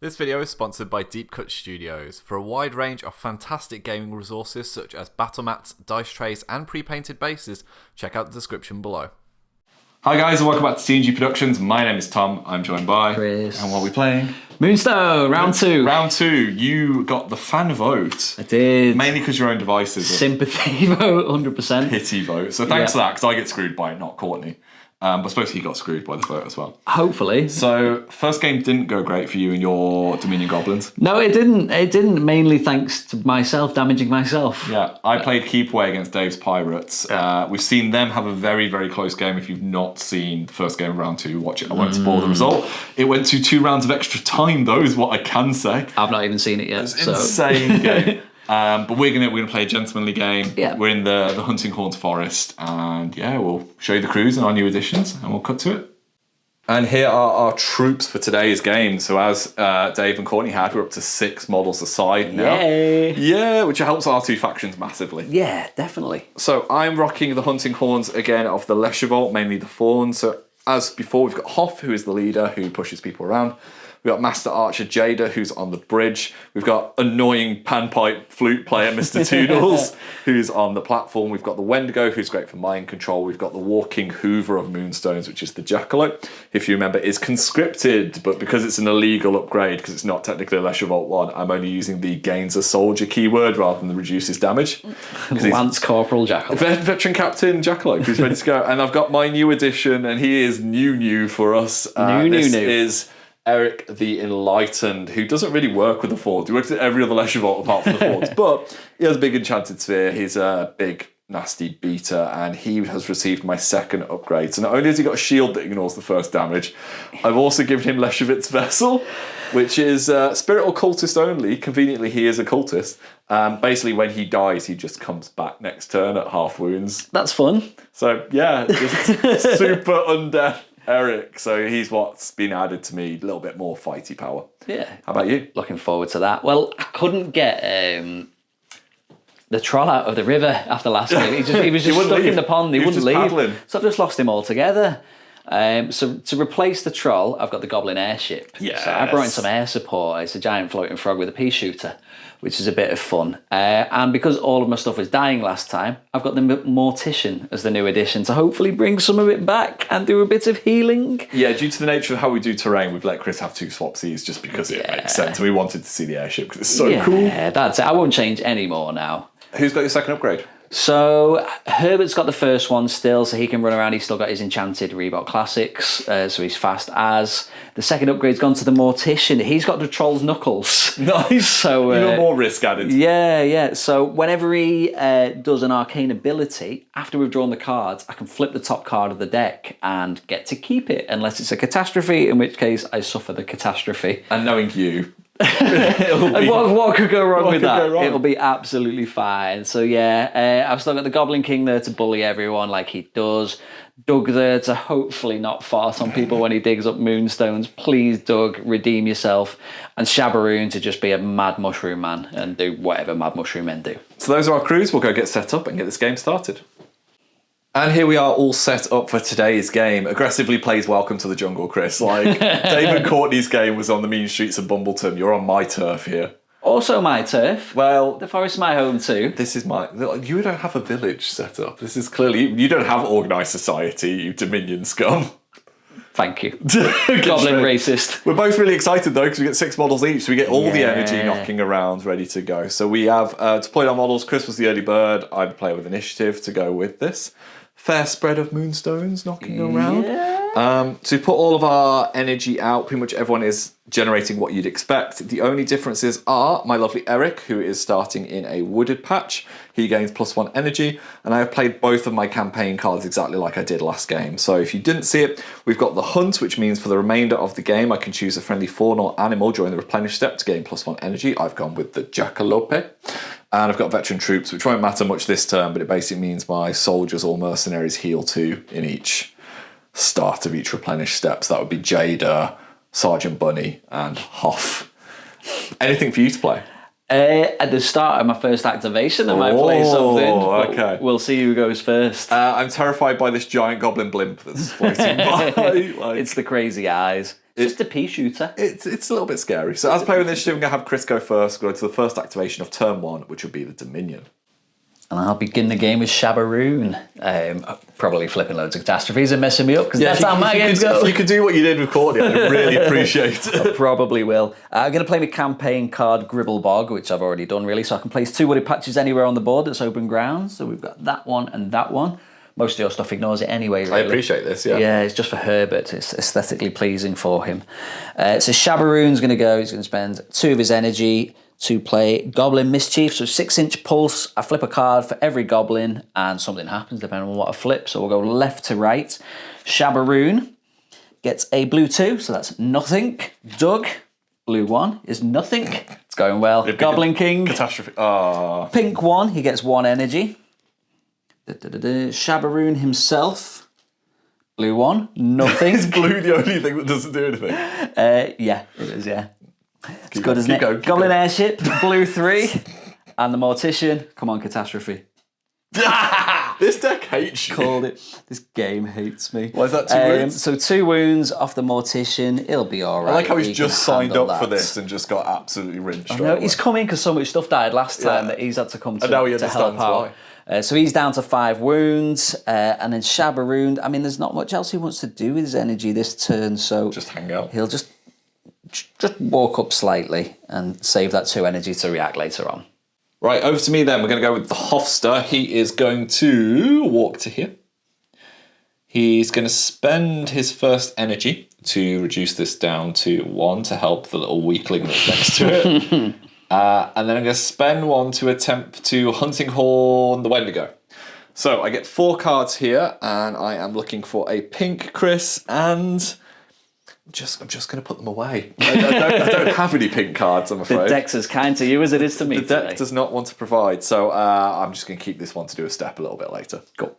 This video is sponsored by Deep Cut Studios. For a wide range of fantastic gaming resources such as battle mats, dice trays and pre-painted bases, check out the description below. Hi guys and welcome back to TNG Productions. My name is Tom, I'm joined by Chris. And what are we playing? Moonstone, round two. Round two, you got the fan vote. I did. Mainly because your own devices. Sympathy vote, 100%. Pity vote. So thanks for that, because I get screwed by it, not Courtney. But I suppose he got screwed by the vote as well. Hopefully. So, first game didn't go great for you and your Dominion Goblins. No, it didn't. It didn't, mainly thanks to myself, damaging myself. Yeah, I played Keep Away against Dave's Pirates. We've seen them have a very, very close game. If you've not seen the first game of round two, watch it. I won't spoil the result. It went to 2 rounds of extra time, though, is what I can say. I've not even seen it yet. It's an insane game. But we're gonna play a gentlemanly game. Yeah. We're in the Hunting Horns Forest, and yeah, we'll show you the crews and our new additions, and we'll cut to it. And here are our troops for today's game. So as Dave and Courtney had, we're up to 6 models aside now. Yay. Yeah, which helps our 2 factions massively. Yeah, definitely. So I'm rocking the Hunting Horns again of the Leshavult, mainly the fauns. So as before, we've got Hoff, who is the leader, who pushes people around. We've got Master Archer Jada, who's on the bridge. We've got annoying panpipe flute player, Mr. Toodles, who's on the platform. We've got the Wendigo, who's great for mind control. We've got the Walking Hoover of Moonstones, which is the Jackalope. If you remember, is conscripted, but because it's an illegal upgrade, because it's not technically a Leshavult one, I'm only using the gains a soldier keyword rather than the reduces damage. Lance Corporal Jackalope. Veteran Captain Jackalope, who's ready to go. And I've got my new addition, and he is new for us. New. Is Eric the Enlightened, who doesn't really work with the Fords. He works at every other Leshavult apart from the Fords, but he has a big enchanted sphere. He's a big nasty beater, and he has received my 2nd upgrade. So not only has he got a shield that ignores the first damage, I've also given him Leshavult's Vessel, which is spirit or cultist only. Conveniently, he is a cultist. Basically, when he dies, he just comes back next turn at half wounds. That's fun. So yeah, just super undead Eric, so he's what's been added to me, a little bit more fighty power. Yeah. How about you? Looking forward to that. Well, I couldn't get the troll out of the river after last game. He was just stuck in the pond. He wouldn't leave. Paddling. So I've just lost him altogether. So to replace the troll, I've got the goblin airship. Yes. So I brought in some air support. It's a giant floating frog with a pea shooter, which is a bit of fun. And because all of my stuff was dying last time, I've got the Mortician as the new addition to hopefully bring some of it back and do a bit of healing. Yeah, due to the nature of how we do terrain, we've let Chris have 2 swapsies just because it makes sense. And we wanted to see the airship because it's so cool. Yeah, that's it. I won't change any more now. Who's got your 2nd upgrade? So Herbert's got the first one still, so he can run around. He's still got his enchanted Reebok Classics, so he's fast as. The 2nd upgrade's gone to the Mortician. He's got the Troll's Knuckles. Nice. So even more risk added. Yeah. So whenever he does an arcane ability, after we've drawn the cards, I can flip the top card of the deck and get to keep it, unless it's a catastrophe, in which case I suffer the catastrophe. And knowing you, what could go wrong with that? Wrong? It'll be absolutely fine. So yeah, I've still got the Goblin King there to bully everyone like he does. Doug there to hopefully not fart on people when he digs up moonstones. Please, Doug, redeem yourself. And Shabaroon to just be a mad mushroom man and do whatever mad mushroom men do. So those are our crews. We'll go get set up and get this game started. And here we are all set up for today's game. Aggressively plays Welcome to the Jungle, Chris. Like, David Courtney's game was on the mean streets of Bumbleton. You're on my turf here. Also my turf. Well, The forest's my home too. this is my... You don't have a village set up. This is clearly... You don't have organised society, you Dominion scum. Thank you. Goblin racist. We're both really excited, though, because we get 6 models each, so we get all the energy knocking around, ready to go. So we have deployed our models. Chris was the early bird. I'm the player with initiative to go with this. Fair spread of moonstones knocking around. So we put all of our energy out. Pretty much everyone is generating what you'd expect. The only differences are my lovely Eric, who is starting in a wooded patch. He gains +1 energy, and I have played both of my campaign cards exactly like I did last game. So if you didn't see it, we've got the Hunt, which means for the remainder of the game I can choose a friendly faun or animal during the replenish step to gain +1 energy. I've gone with the Jackalope. And I've got veteran troops, which won't matter much this turn, but it basically means my soldiers or mercenaries heal 2 in each start of each replenish step. So that would be Jada, Sergeant Bunny, and Hoff. Anything for you to play? At the start of my first activation, I might play something. Okay. We'll see who goes first. I'm terrified by this giant goblin blimp that's floating by. It's the crazy eyes. Just a pea shooter. It's a little bit scary. So as player with initiative, I'm going to have Chris go first. Go to the first activation of turn 1, which will be the Dominion. And I'll begin the game with Shabaroon. Probably flipping loads of catastrophes and messing me up, because that's how my games go. If you could do what you did with Courtney, I'd really appreciate it. I probably will. I'm going to play my campaign card Gribblebog, which I've already done really, so I can place 2 wooded patches anywhere on the board that's open ground. So we've got that one and that one. Most of your stuff ignores it anyway, really. I appreciate this, yeah. Yeah, it's just for Herbert. It's aesthetically pleasing for him. So Shabaroon's going to go. He's going to spend 2 of his energy to play Goblin Mischief. So 6-inch pulse. I flip a card for every goblin and something happens depending on what I flip. So we'll go left to right. Shabaroon gets a blue 2, so that's nothing. Doug, blue 1 is nothing. It's going well. Goblin King. Catastrophe. Pink 1, he gets 1 energy. Shabaroon himself, blue 1, nothing. Is blue the only thing that doesn't do anything? Yeah, it is, yeah. It's good, isn't it? Goblin Airship, blue 3, and the Mortician. Come on, Catastrophe. This deck hates you. Called it. This game hates me. Why is that 2 wounds? So 2 wounds off the Mortician. It'll be all right. I like how he's He just can signed handle up for that. this and just got absolutely rinsed. No, he's come in because so much stuff died last time that he's had to come to, and now he to help understands out. So he's down to 5 wounds, and then Shabaroon, I mean, there's not much else he wants to do with his energy this turn, so Just hang out. he'll just walk up slightly and save that 2 energy to react later on. Right, over to me then. We're going to go with the Hofster. He is going to walk to here. He's going to spend his first energy to reduce this down to 1 to help the little weakling that's next to it. And then I'm going to spend 1 to attempt to Hunting Horn the Wendigo. So I get 4 cards here, and I am looking for a pink, Chris, and I'm just going to put them away. I don't have any pink cards, I'm afraid. The deck's as kind to you as it is to me The deck today. does not want to provide, so I'm just going to keep this one to do a step a little bit later. Cool.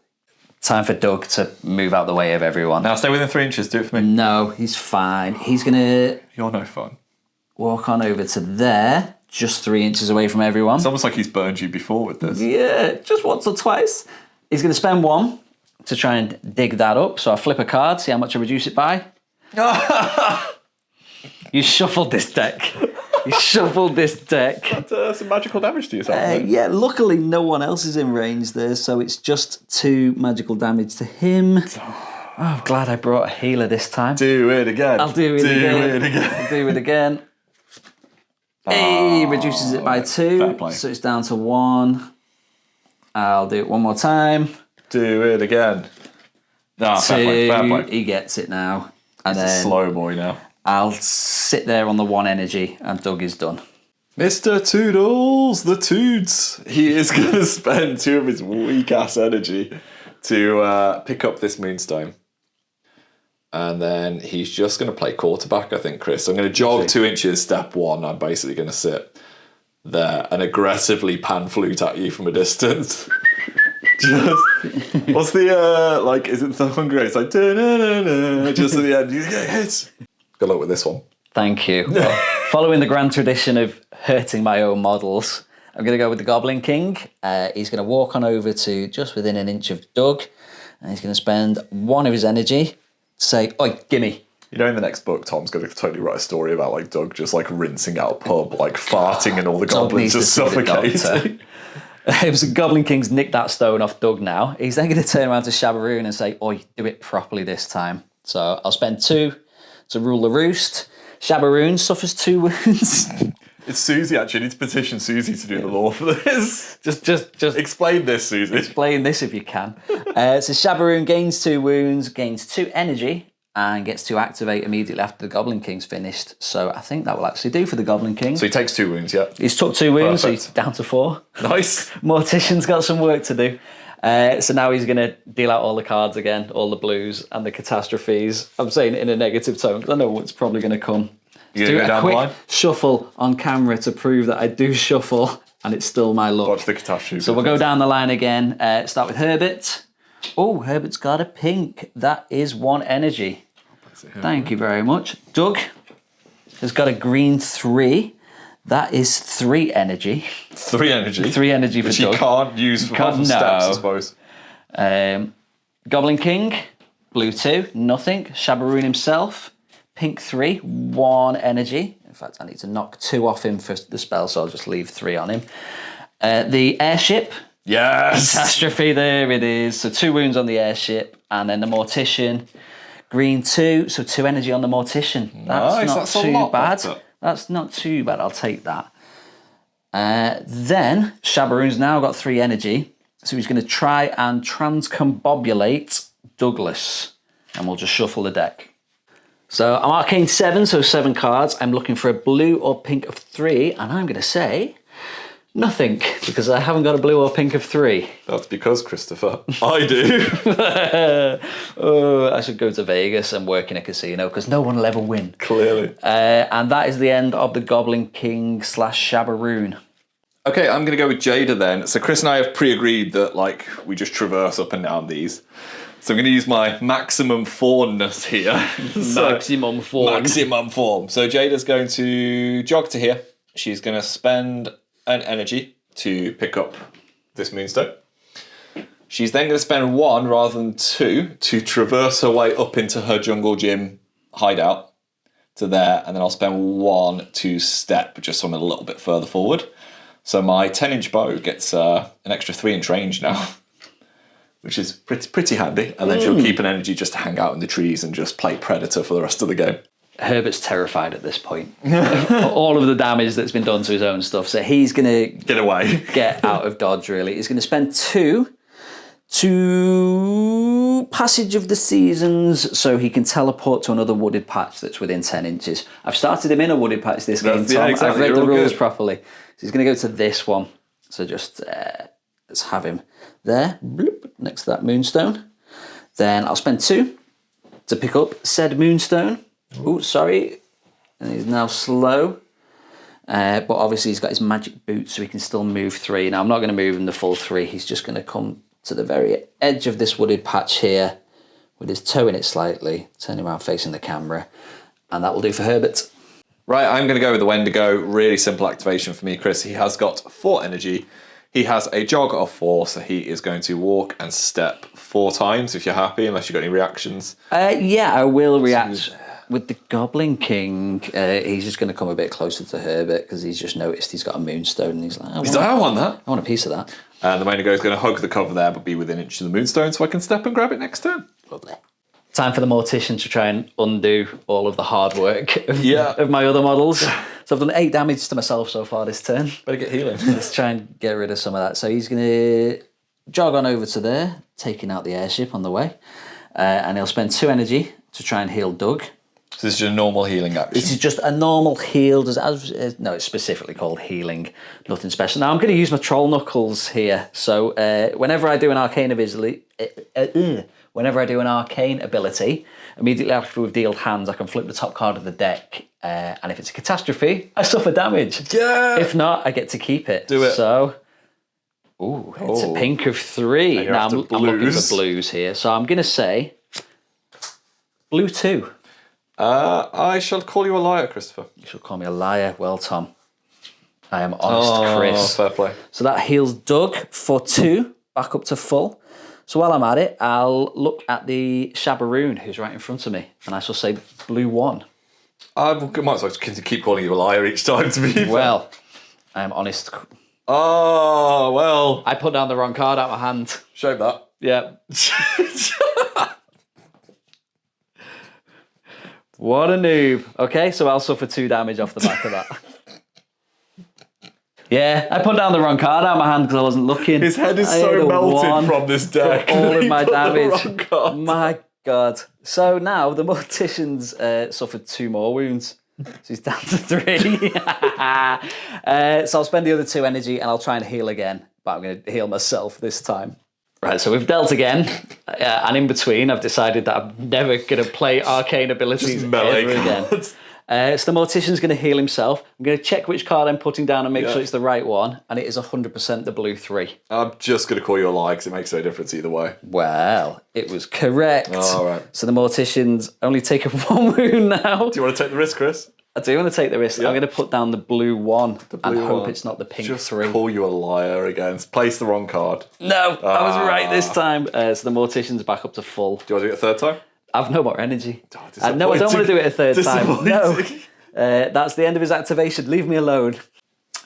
Time for Doug to move out the way of everyone. Now stay within 3 inches, do it for me. No, he's fine. He's going to You're no fun. walk on over to there, just 3 inches away from everyone. It's almost like he's burned you before with this. Yeah, just once or twice. He's going to spend 1 to try and dig that up. So I flip a card, see how much I reduce it by. You shuffled this deck. You shuffled this deck. That's some magical damage to yourself. Yeah, luckily no one else is in range there, so it's just 2 magical damage to him. Oh, I'm glad I brought a healer this time. Do it again. I'll do it again. I'll do it again. Hey, reduces it by 2, so it's down to 1. I'll do it one more time. Do it again. No, 2. fair play. He gets it now. And He's a then slow boy now. I'll sit there on the 1 energy, and Doug is done. Mr. Toodles, the Toods. He is going to spend 2 of his weak-ass energy to pick up this Moonstone. And then he's just going to play quarterback, I think, Chris. I'm going to jog 2 inches, step 1. I'm basically going to sit there and aggressively pan flute at you from a distance. Just, what's the, like, is it the Hunger Games? Like, da-na-na-na, just at the end, you get hit. Good luck with this one. Thank you. Well, following the grand tradition of hurting my own models, I'm going to go with the Goblin King. He's going to walk on over to just within an inch of Doug, and he's going to spend 1 of his energy to say, "Oi, gimme." You know, in the next book, Tom's going to totally write a story about, like, Doug just, like, rinsing out a pub, like, farting and all the goblins just suffocating. It was Goblin King's nicked that stone off Doug now. He's then going to turn around to Shabaroon and say, "Oi, do it properly this time." So I'll spend 2 to rule the roost. Shabaroon suffers 2 wounds. It's Susie, actually. I need to petition Susie to do the law for this. Just Explain this, Susie. explain this if you can. So Shabaroon gains 2 wounds, gains 2 energy, and gets to activate immediately after the Goblin King's finished. So I think that will actually do for the Goblin King. So he takes 2 wounds, yeah? He's took 2 wounds, Perfect. so he's down to 4. Nice. Mortician's got some work to do. So now he's going to deal out all the cards again, all the blues and the catastrophes. I'm saying it in a negative tone because I know what's probably going to come. You Do gonna go a down the quick line? shuffle on camera to prove that I do shuffle and it's still my luck. Watch the catastrophe. So we'll go down the line again. Start with Herbert. Oh, Herbert's got a pink. That is 1 energy. Thank you very much. Doug has got a green 3. That is 3 energy. 3 energy. 3 energy for Which Doug. he can't use for half No. steps, I suppose. Goblin King, blue 2, nothing. Shabaroon himself, pink 3, 1 energy. In fact, I need to knock 2 off him for the spell, so I'll just leave 3 on him. The airship. Yes! Catastrophe, there it is. So 2 wounds on the airship, and then the mortician. Green 2, so 2 energy on the mortician. That's not too bad. Better. That's not too bad, I'll take that. Then, Shabaroon's now got 3 energy, so he's going to try and transcombobulate Douglas. And we'll just shuffle the deck. So I'm Arcane 7, so 7 cards. I'm looking for a blue or pink of 3, and I'm going to say nothing, because I haven't got a blue or pink of 3. That's because, Christopher, I do. Oh, I should go to Vegas and work in a casino, because no one will ever win. Clearly. And that is the end of the Goblin King / Shabaroon. Okay, I'm going to go with Jada then. So Chris and I have pre-agreed that, like, we just traverse up and down these. So I'm going to use my maximum faunness here. Maximum form. Maximum form. So Jada's going to jog to here. She's going to spend an energy to pick up this Moonstone. She's then going to spend 1 rather than 2 to traverse her way up into her jungle gym hideout to there, and then I'll spend 1 to step just so I'm a little bit further forward. So my 10-inch bow gets an extra 3-inch range now, which is pretty handy. And then she'll keep an energy just to hang out in the trees and just play Predator for the rest of the game. Herbert's terrified at this point. All of the damage that's been done to his own stuff. So he's going to Get away. get out of dodge, really. He's going to spend 2 to Passage of the Seasons so he can teleport to another wooded patch that's within 10 inches. I've started him in a wooded patch this game, Tom. Yeah, exactly. I've read the You're all rules good. properly. So he's going to go to this one. So just let's have him there, bloop, next to that Moonstone. Then I'll spend 2 to pick up said Moonstone. Oh, sorry. And he's now slow. But obviously he's got his magic boots so he can still move 3. Now I'm not going to move him the full 3. He's just going to come to the very edge of this wooded patch here with his toe in it slightly, turn him around facing the camera. And that will do for Herbert. Right, I'm going to go with the Wendigo. Really simple activation for me, Chris. He has got 4 energy. He has a jog of 4, so he is going to walk and step 4 times if you're happy, unless you've got any reactions. Yeah, I will react. With the Goblin King, he's just going to come a bit closer to Herbert because he's just noticed he's got a Moonstone and he's like, I want that. I want a piece of that. And the Wendigo is going to hug the cover there, but be within an inch of the Moonstone, so I can step and grab it next turn. Lovely. Time for the Mortician to try and undo all of the hard work of my other models. So I've done 8 damage to myself so far this turn. Better get healing. Let's try and get rid of some of that. So he's going to jog on over to there, taking out the airship on the way. And he'll spend 2 energy to try and heal Doug. So this is just a normal healing action. This is just a normal heal. No, it's specifically called healing. Nothing special. Now I'm going to use my Troll Knuckles here. So whenever I do an arcane ability, immediately after we've dealt hands, I can flip the top card of the deck. And if it's a catastrophe, I suffer damage. Yeah. If not, I get to keep it. Do it. So, it's a pink of 3. Now I'm looking for blues here. So I'm going to say blue 2. I shall call you a liar, Christopher. You shall call me a liar. Well, Tom, I am honest, Chris. Fair play. So that heals Doug for 2, back up to full. So while I'm at it, I'll look at the Shabaroon, who's right in front of me, and I shall say blue 1. I might as well keep calling you a liar each time, to be fair. Well, I am honest. Oh, well. I put down the wrong card out of my hand. Shame that. Yeah. What a noob. Okay, so I'll suffer 2 damage off the back of that. Yeah, I put down the wrong card out of my hand because I wasn't looking. His head is I so had a melted 1 from this deck. for all of He my put the damage. wrong card. My God. So now the Mortician's suffered 2 more wounds. So he's down to 3. So I'll spend the other 2 energy and I'll try and heal again. But I'm going to heal myself this time. Right, so we've dealt again, and in between I've decided that I'm never going to play arcane abilities ever again. So the Mortician's going to heal himself. I'm going to check which card I'm putting down and make sure it's the right one, and it is 100% the blue 3. I'm just going to call you a liar because it makes no difference either way. Well, it was correct. All right. So the Mortician's only taken 1 wound now. Do you want to take the risk, Chris? I do want to take the risk. Yeah. I'm going to put down the blue 1 and hope it's not the pink Just 3. call you a liar again. Place the wrong card. No, I was right this time. So the Mortician's back up to full. Do you want to do it a third time? I've no more energy. Oh, No, I don't want to do it a third time. No. Disappointing. That's the end of his activation. Leave me alone.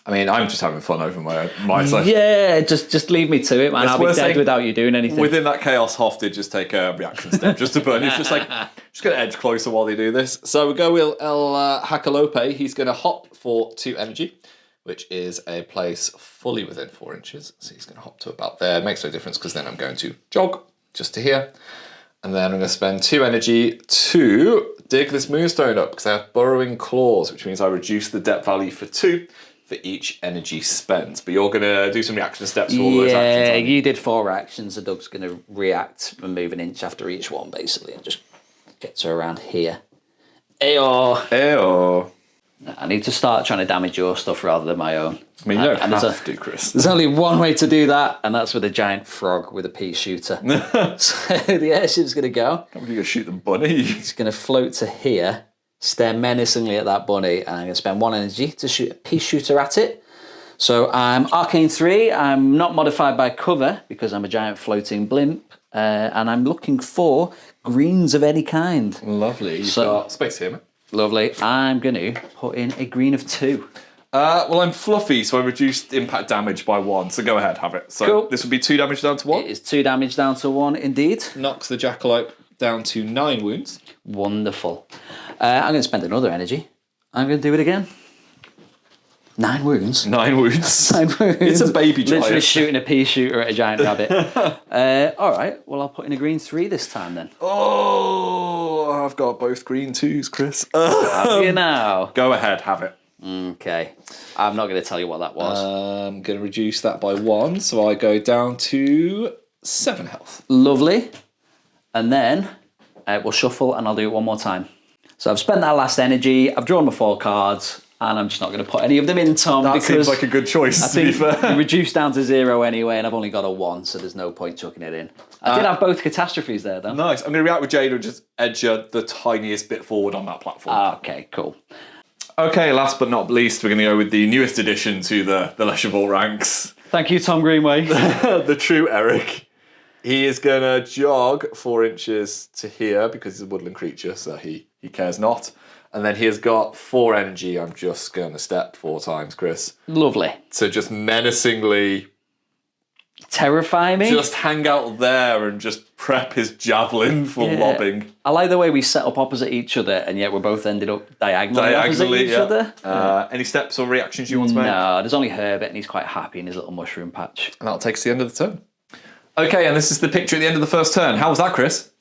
I mean, I'm just having fun over my side. Yeah, just leave me to it, man. I'll be dead without you doing anything. Within that chaos, Hoff did just take a reaction step just to burn. He's just like, just going to edge closer while they do this. So we go with El Hakalope. He's going to hop for 2 energy, which is a place fully within 4 inches. So he's going to hop to about there. Makes no difference because then I'm going to jog just to here. And then I'm going to spend 2 energy to dig this Moonstone up because I have Burrowing Claws, which means I reduce the depth value for 2 for each energy spent. But you're going to do some reaction steps for all those actions. Yeah, you did 4 actions. So Doug's going to react and move an inch after each one, basically, and just get to around here. Ayo. Ayo. I need to start trying to damage your stuff rather than my own. I mean, you don't have to, Chris. There's only one way to do that, and that's with a giant frog with a pea shooter. So the airship's going to go. How are you going to shoot the bunny? It's going to float to here, stare menacingly at that bunny, and I'm going to spend 1 energy to shoot a pea shooter at it. So I'm Arcane 3. I'm not modified by cover because I'm a giant floating blimp, and I'm looking for greens of any kind. Lovely. You've got space here, mate. Lovely. I'm going to put in a green of 2. Well, I'm fluffy, so I reduced impact damage by 1. So go ahead, have it. So Cool. This would be 2 damage down to 1. It is 2 damage down to 1, indeed. Knocks the Jackalope down to 9 wounds. Wonderful. I'm going to spend another energy. I'm going to do it again. 9 wounds. 9 wounds. 9 wounds. It's a baby giant. Literally shooting a pea shooter at a giant rabbit. All right. Well, I'll put in a green 3 this time then. Oh, I've got both green 2s, Chris. Have you now? Go ahead, have it. Okay. I'm not going to tell you what that was. I'm going to reduce that by 1, so I go down to 7 health. Lovely. And then we'll shuffle and I'll do it one more time. So I've spent that last energy. I've drawn my 4 cards. And I'm just not going to put any of them in, Tom. That because seems like a good choice, to be fair. You reduced down to 0 anyway, and I've only got a 1, so there's no point chucking it in. I did have both catastrophes there, though. Nice. I'm going to react with Jade and just edge her the tiniest bit forward on that platform. Okay, cool. Okay, last but not least, we're going to go with the newest addition to the Leshavult ranks. Thank you, Tom Greenway. The true Eric. He is going to jog 4 inches to here because he's a woodland creature, so he cares not. And then he has got 4 energy. I'm just going to step 4 times, Chris. Lovely. So just menacingly... Terrify me? Just hang out there and just prep his javelin for lobbing. I like the way we set up opposite each other, and yet we're both ended up diagonally opposite each other. Any steps or reactions you want to make? No, there's only Herbert, and he's quite happy in his little mushroom patch. And that'll take us to the end of the turn. Okay, and this is the picture at the end of the first turn. How was that, Chris?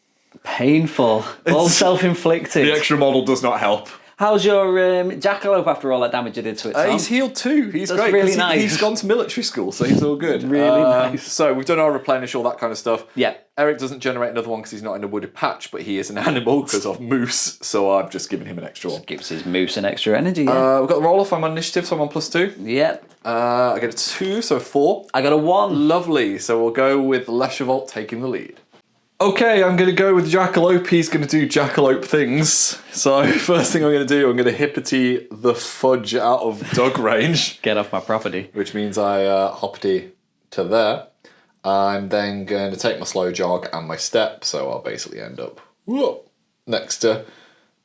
Painful. All self-inflicted. The extra model does not help. How's your Jackalope after all that damage you did to it, Tom? He's healed too. He's That's great. really nice. He's gone to military school, so he's all good. Really nice. So we've done our replenish, all that kind of stuff. Yeah. Eric doesn't generate another one because he's not in a wooded patch, but he is an animal because of moose, so I've just given him an extra one. Gives his moose an extra energy, yeah. We've got the roll-off. I'm on initiative, so I'm on +2. Yep. I get a 2, so 4. I got a 1. Lovely. So we'll go with Leshavult taking the lead. Okay, I'm going to go with Jackalope. He's going to do Jackalope things. So first thing I'm going to do, I'm going to hippity the fudge out of Doug range. Get off my property. Which means I hoppity to there. I'm then going to take my slow jog and my step, so I'll basically end up next to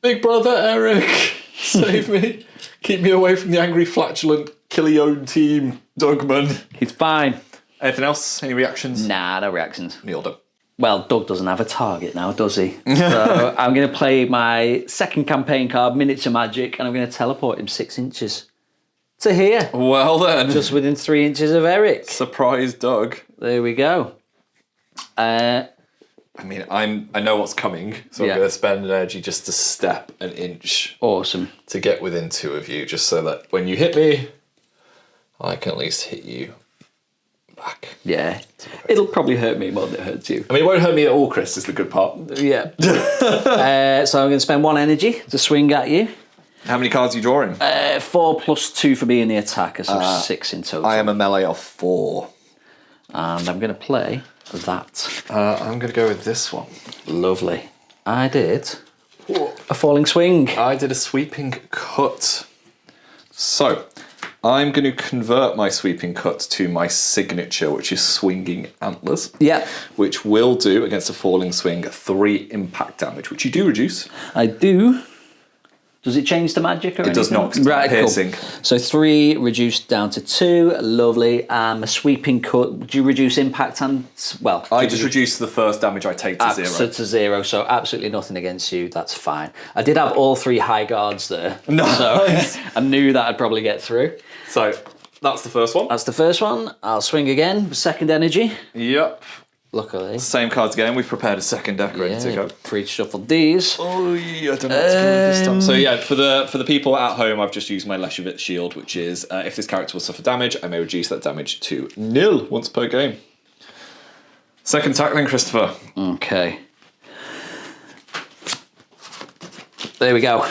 Big Brother Eric. Save me. Keep me away from the angry, flatulent, Killione team, Dougman. He's fine. Anything else? Any reactions? Nah, no reactions. Nailed it. Well, Doug doesn't have a target now, does he? So I'm going to play my second campaign card, Miniature Magic, and I'm going to teleport him 6 inches to here. Well then. Just within 3 inches of Eric. Surprise Doug. There we go. I mean, I know what's coming, so Yeah. I'm going to spend an energy just to step an inch Awesome. to get within 2 of you, just so that when you hit me, I can at least hit you back. Yeah. It'll probably hurt me more than it hurts you. I mean, it won't hurt me at all, Chris, is the good part. Yeah. So I'm going to spend 1 energy to swing at you. How many cards are you drawing? 4 + 2 for being the attacker, so 6 in total. I am a melee of 4. And I'm going to play that. I'm going to go with this one. Lovely. I did a falling swing. I did a sweeping cut. So, I'm going to convert my sweeping cut to my signature, which is swinging antlers. Yeah. Which will do, against a falling swing, 3 impact damage, which you do reduce. I do. Does it change to magic or anything? It does not, 'cause it's Right, piercing. cool. So 3 reduced down to 2. Lovely. A sweeping cut. Do you reduce impact and... Well... I just reduce the first damage I take to 0. So to 0, so absolutely nothing against you. That's fine. I did have all 3 high guards there. Nice. So I knew that I'd probably get through. So, that's the first one. That's the first one. I'll swing again with second energy. Yep. Luckily. Same cards again. We've prepared a second deck ready to go. Pre-shuffled these. Oh, yeah, I don't know what to do with this time. So yeah, for the people at home, I've just used my Leshavult shield, which is if this character will suffer damage, I may reduce that damage to 0 once per game. Second tackling, Christopher. Okay. There we go.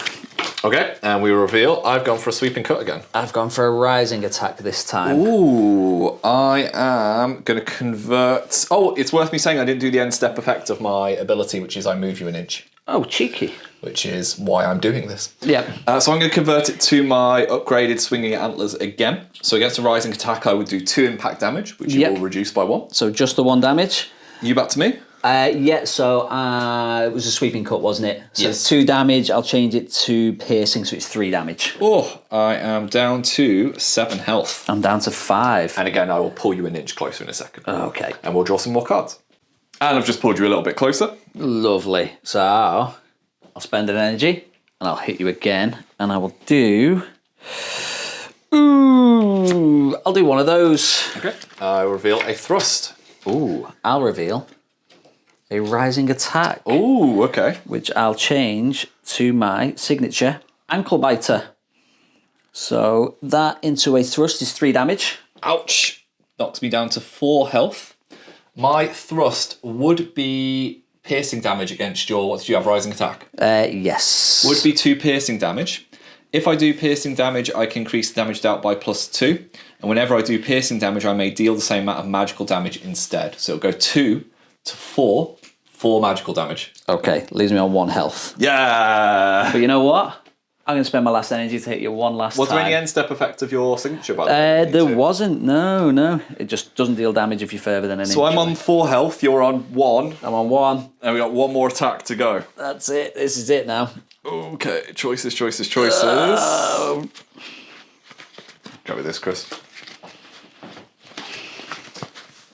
Okay, and we reveal I've gone for a sweeping cut again. I've gone for a rising attack this time. Ooh, I am going to convert... Oh, it's worth me saying I didn't do the end step effect of my ability, which is I move you an inch. Oh, cheeky. Which is why I'm doing this. Yep. So I'm going to convert it to my upgraded swinging antlers again. So against a rising attack, I would do 2 impact damage, which you will reduce by 1. So just the 1 damage. You back to me? Yeah, so it was a sweeping cut, wasn't it? So Yes. 2 damage, I'll change it to piercing, so it's 3 damage. Oh, I am down to 7 health. I'm down to 5. And again, I will pull you an inch closer in a second. Okay. And we'll draw some more cards. And I've just pulled you a little bit closer. Lovely. So I'll spend an energy, and I'll hit you again, and I will do... Ooh, I'll do one of those. Okay. I reveal a thrust. Ooh, I'll reveal a rising attack. Ooh, okay. Which I'll change to my signature ankle biter. So that into a thrust is 3 damage. Ouch. Knocks me down to 4 health. My thrust would be piercing damage against your... What did you have, rising attack? Yes. Would be 2 piercing damage. If I do piercing damage, I can increase the damage dealt by +2. And whenever I do piercing damage, I may deal the same amount of magical damage instead. So it'll go 2 to 4 magical damage. Okay, leaves me on 1 health. Yeah! But you know what? I'm going to spend my last energy to hit you one last time. Was there any end step effect of your signature, by the way? There wasn't, no. It just doesn't deal damage if you're further than an inch. So I'm on 4 health, you're on 1. I'm on 1. And we got 1 more attack to go. That's it. This is it now. Okay, choices. Go with this, Chris.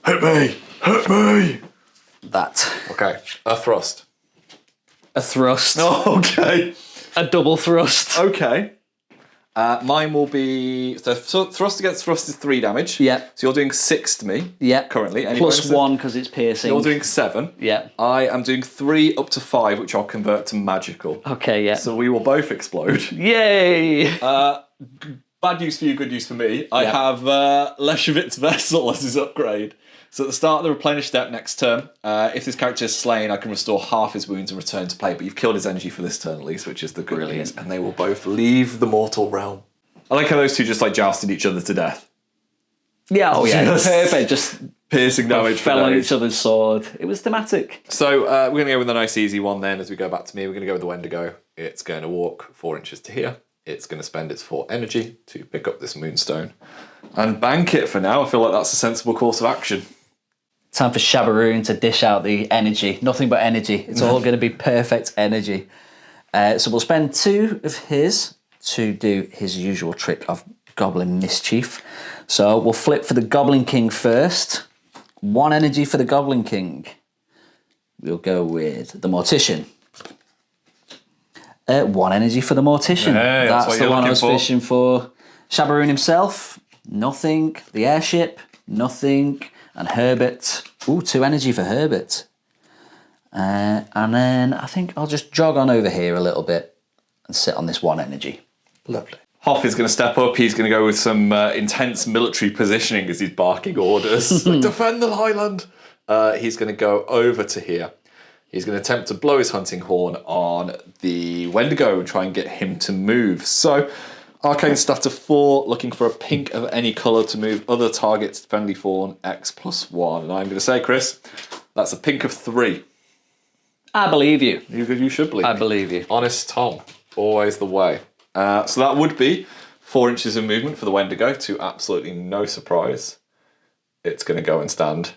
Hit me! That. Okay, a thrust. A thrust. Okay. A double thrust. Okay. Mine will be... So thrust against thrust is 3 damage. Yeah. So you're doing 6 to me. Yeah. Currently. Any Plus bonuses? 1 because it's piercing. You're doing 7. Yeah. I am doing 3 up to 5, which I'll convert to magical. Okay, yeah. So we will both explode. Yay! Bad news for you, good news for me. I have Leshavult's Vessel as his upgrade. So at the start of the replenish step next turn, if this character is slain, I can restore half his wounds and return to play. But you've killed his energy for this turn at least, which is the good news. And they will both leave the mortal realm. I like how those two just like jousted each other to death. Yeah, oh yeah, Just perfect. Just piercing damage. fell on each other's sword. It was thematic. So we're going to go with a nice easy one then as we go back to me. We're going to go with the Wendigo. It's going to walk 4 inches to here. It's going to spend its 4 energy to pick up this Moonstone and bank it for now. I feel like that's a sensible course of action. Time for Shabaroon to dish out the energy. Nothing but energy. It's all going to be perfect energy. So we'll spend 2 of his to do his usual trick of Goblin Mischief. So we'll flip for the Goblin King first. 1 energy for the Goblin King. We'll go with the Mortician. 1 energy for the Mortician. Hey, that's the one I was fishing for. Shabaroon himself, nothing. The airship, nothing. And Herbert, 2 energy for Herbert. And then I think I'll just jog on over here a little bit and sit on this 1 energy. Lovely. Hoff is going to step up. He's going to go with some intense military positioning as he's barking orders. Like, defend the Highland. He's going to go over to here. He's going to attempt to blow his hunting horn on the Wendigo and try and get him to move. So, Arcane stat of 4, looking for a pink of any colour to move other targets to friendly fawn, X +1. And I'm going to say, Chris, that's a pink of 3. I believe you. You should believe. I believe you. Honest Tom, always the way. So that would be 4 inches of movement for the Wendigo, to absolutely no surprise. It's going to go and stand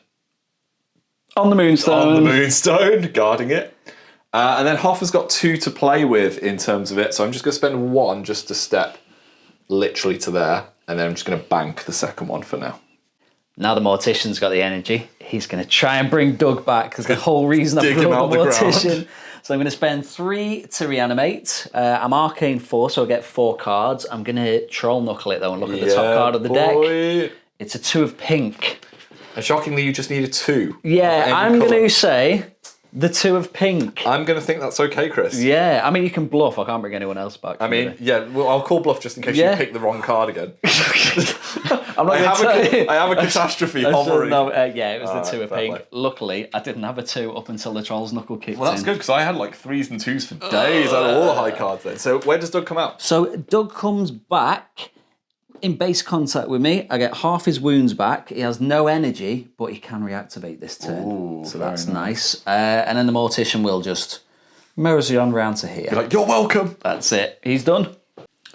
On the Moonstone. on the Moonstone, guarding it. And then Hoff has got 2 to play with in terms of it, so I'm just going to spend 1 just to step literally to there, and then I'm just going to bank the second one for now. Now the Mortician's got the energy. He's going to try and bring Doug back, because the whole reason I Dig him brought the out the ground. Mortician. So I'm going to spend 3 to reanimate. I'm Arcane 4, so I get 4 cards. I'm going to Troll Knuckle it, though, and look at the top card of the deck. It's a 2 of pink. And shockingly, you just need a 2. Yeah, I'm going to say the 2 of pink. I'm going to think that's okay, Chris. Yeah, I mean, you can bluff. I can't bring anyone else back. I mean, yeah, well, I'll call bluff just in case you pick the wrong card again. I'm not I have a catastrophe hovering. Yeah, it was the 2 of fair pink. play. Luckily, I didn't have a 2 up until the Troll's Knuckle kicked Well, that's in. good, because I had like 3s and 2s for days. I had all the high cards then. So where does Doug come out? So Doug comes back in base contact with me. I get half his wounds back. He has no energy, but he can reactivate this turn. Ooh, so very that's nice. And then the Mortician will just mosey on round to here. Be like, you're welcome. That's it. He's done.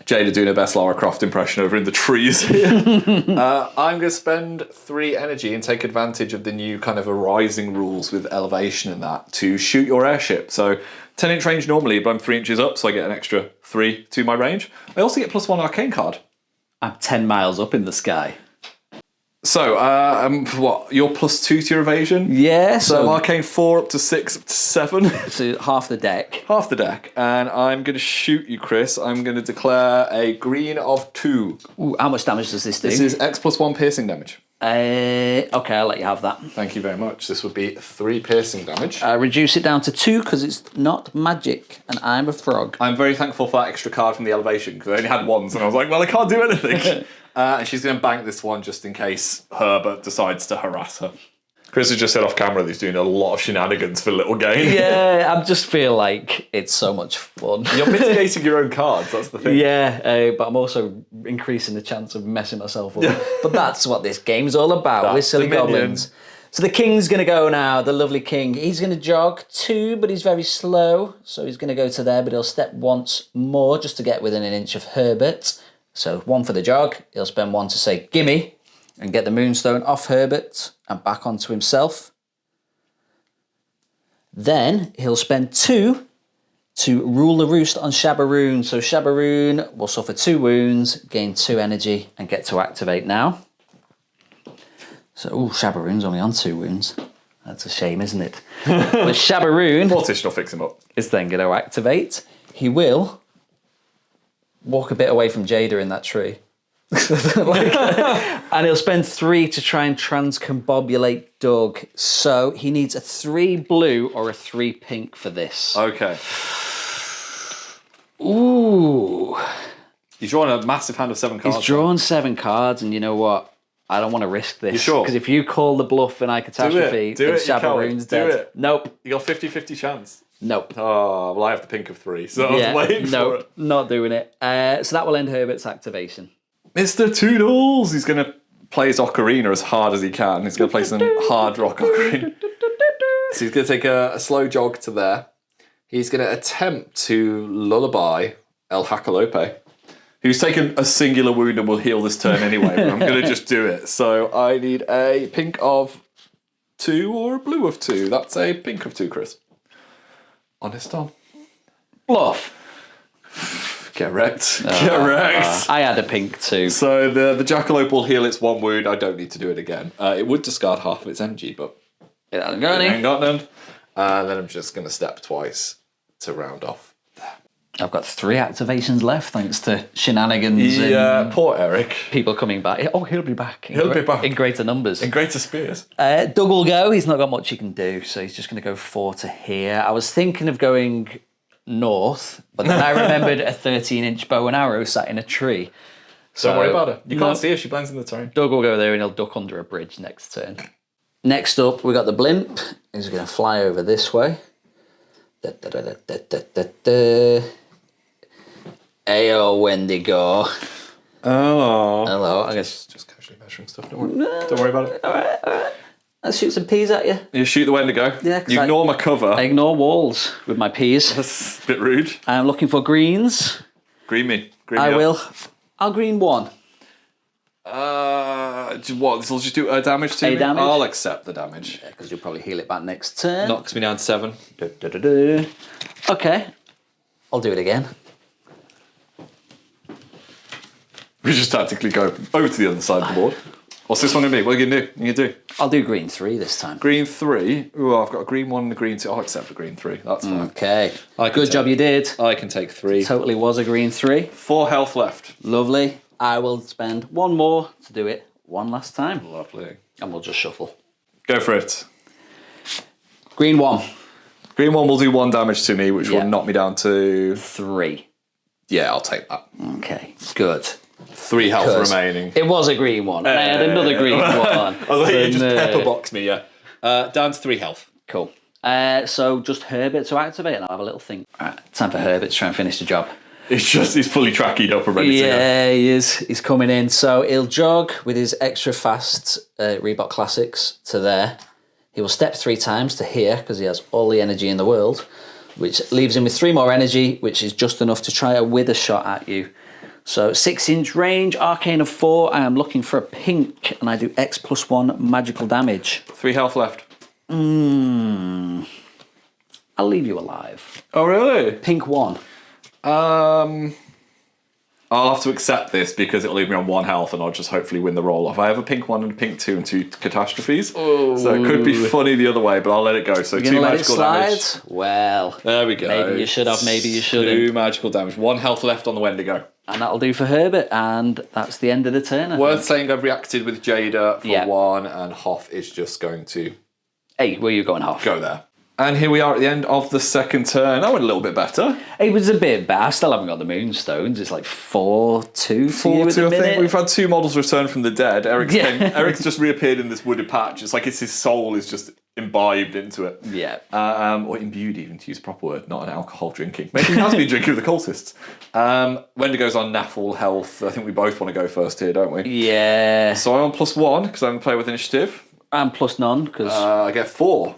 Jada doing her best Lara Croft impression over in the trees here. I'm going to spend 3 energy and take advantage of the new kind of arising rules with elevation and that to shoot your airship. So 10-inch range normally, but I'm 3 inches up, so I get an extra 3 to my range. I also get +1 arcane card. I'm 10 miles up in the sky. So, what? You're +2 to your evasion? Yeah, So I'm arcane 4 up to 6 up to 7. so half the deck. Half the deck. And I'm going to shoot you, Chris. I'm going to declare a green of 2. Ooh, how much damage does this do? This is X +1 piercing damage. Okay, I'll let you have that. Thank you very much. This would be 3 piercing damage. Reduce it down to 2 because it's not magic and I'm a frog. I'm very thankful for that extra card from the elevation because I only had ones and I was like, well, I can't do anything. And she's going to bank this one just in case Herbert decides to harass her. Chris has just said off camera that he's doing a lot of shenanigans for little gain. Yeah, I just feel like it's so much fun. You're mitigating your own cards, that's the thing. Yeah, but I'm also increasing the chance of messing myself up. But that's what this game's all about. We're silly Dominion. goblins. So the king's going to go now, the lovely king. He's going to jog 2, but he's very slow. So he's going to go to there, but he'll step once more just to get within an inch of Herbert. So 1 for the jog. He'll spend 1 to say, gimme, and get the Moonstone off Herbert and back onto himself. Then he'll spend 2 to rule the roost on Shabaroon. So Shabaroon will suffer 2 wounds, gain 2 energy, and get to activate now. So, Shabaroon's only on 2 wounds. That's a shame, isn't it? But Shabaroon Mortician will fix him up. is then going to activate. He will walk a bit away from Jada in that tree. And he'll spend 3 to try and transcombobulate Doug. So he needs a 3 blue or a 3 pink for this. Okay. Ooh. He's drawn a massive hand of 7 cards. He's drawn 7 cards, and you know what? I don't want to risk this. You sure? Because if you call the bluff and I catastrophe, Do then it, you Shabaroon's coward. Do dead. it. Nope. You got 50-50 chance. Nope. Oh, well, I have the pink of 3, so I was waiting for it. Not doing it. So that will end Herbert's activation. Mr. Toodles! He's going to play his ocarina as hard as he can. He's going to play some hard rock ocarina. So he's going to take a slow jog to there. He's going to attempt to lullaby El Hacalope, who's taken a singular wound and will heal this turn anyway, but I'm going to just do it. So I need a pink of 2 or a blue of 2. That's a pink of 2, Chris. Honest Tom. Bluff. Get wrecked. Get wrecked. I had a pink too. So the Jackalope will heal its 1 wound. I don't need to do it again. It would discard half of its energy, but It hasn't got I any. ain't got none. And then I'm just going to step twice to round off. I've got 3 activations left thanks to shenanigans Yeah, and poor Eric. people coming back. Oh, he'll be back. He'll be back. In greater numbers. In greater spears. Doug will go. He's not got much he can do, so he's just going to go 4 to here. I was thinking of going north, but then I remembered a 13-inch bow and arrow sat in a tree. So Don't worry about her. You no. can't see her. She blends in the terrain. Doug will go there and he'll duck under a bridge next turn. Next up, we got the blimp. He's going to fly over this way. Da, da, da, da, da, da, da, da. Ayo, Wendigo. Oh. Hello, I guess. Just casually measuring stuff. Don't worry. Don't worry about it. All right. Let's shoot some peas at you. You shoot the Wendigo. Yeah, 'cause You ignore my cover. I ignore walls with my peas. That's a bit rude. I'm looking for greens. Green me. Green me I up. will. I'll green 1. What? This will just do a damage to me? Damage? I'll accept the damage. Because you'll probably heal it back next turn. Knocks me down to 7. Okay. I'll do it again. We just tactically go over to the other side of the board. What's this one going to be? What are you going to do? What are you going to do? I'll do green 3 this time. Green 3. Ooh, I've got a green 1 and a green 2. I'll accept a green 3. That's fine. Okay. Good job you did. I can take 3. Totally was a green 3. 4 health left. Lovely. I will spend 1 more to do it one last time. Lovely. And we'll just shuffle. Go for it. Green 1. Green 1 will do 1 damage to me, which will knock me down to 3. Yeah, I'll take that. Okay, good. 3 health remaining. It was a green 1. I had another green 1. I was like, you just pepperbox me, yeah. Down to 3 health. Cool. So just Herbert to activate, and I'll have a little think. All right, time for Herbert to try and finish the job. He's fully trackied up and ready to go. Yeah, he is. He's coming in. So he'll jog with his extra fast Reebok Classics to there. He will step 3 times to here because he has all the energy in the world, which leaves him with 3 more energy, which is just enough to try a wither shot at you. So 6-inch range, arcane of 4. I am looking for a pink, and I do X plus 1 magical damage. 3 health left. I'll leave you alive. Oh, really? Pink 1. I'll have to accept this because it'll leave me on 1 health and I'll just hopefully win the roll off. I have a pink 1 and a pink 2 and 2 catastrophes. Oh. So it could be funny the other way, but I'll let it go. So You're 2 gonna let magical it slide? damage. Well, There we go. maybe you should have, maybe you shouldn't. 2 magical damage. 1 health left on the Wendigo. And that'll do for Herbert, and that's the end of the turn. I Worth think. saying I've reacted with Jada for 1 and Hoff is just going to Hey, where you going, Hoff? go there. And here we are at the end of the second turn. That went a little bit better. It was a bit bad. I still haven't got the Moonstones. It's like 4-2 for you at the 4-2, I minute. think. We've had 2 models return from the dead. Eric's just reappeared in this wooded patch. It's like his soul is just imbibed into it. Yeah. Or imbued, even, to use a proper word, not an alcohol drinking. Maybe he has been drinking with the cultists. Wendigo's on Naffle health. I think we both want to go first here, don't we? Yeah. So I'm on +1 because I'm going to play with initiative. And plus none, because... I get 4.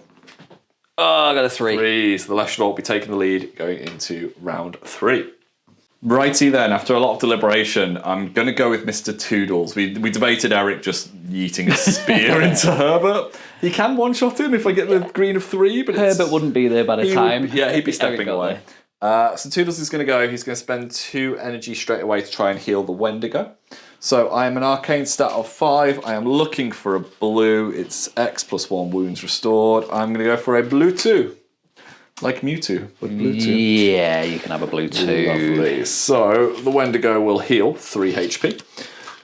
oh, I got a 3. 3. So the Leshavult will be taking the lead going into round 3. Righty then, after a lot of deliberation, I'm going to go with Mr. Toodles. We debated Eric just yeeting a spear into Herbert. He can one-shot him if I get the green of 3, but Herbert wouldn't be there by the time. he'd be stepping got away. So Toodles is going to go. He's going to spend 2 energy straight away to try and heal the Wendigo. So I am an arcane stat of 5. I am looking for a blue. It's X plus 1 wounds restored. I'm going to go for a blue 2. Like Mewtwo, but blue 2. Yeah, you can have a blue 2. Lovely. So the Wendigo will heal 3 HP.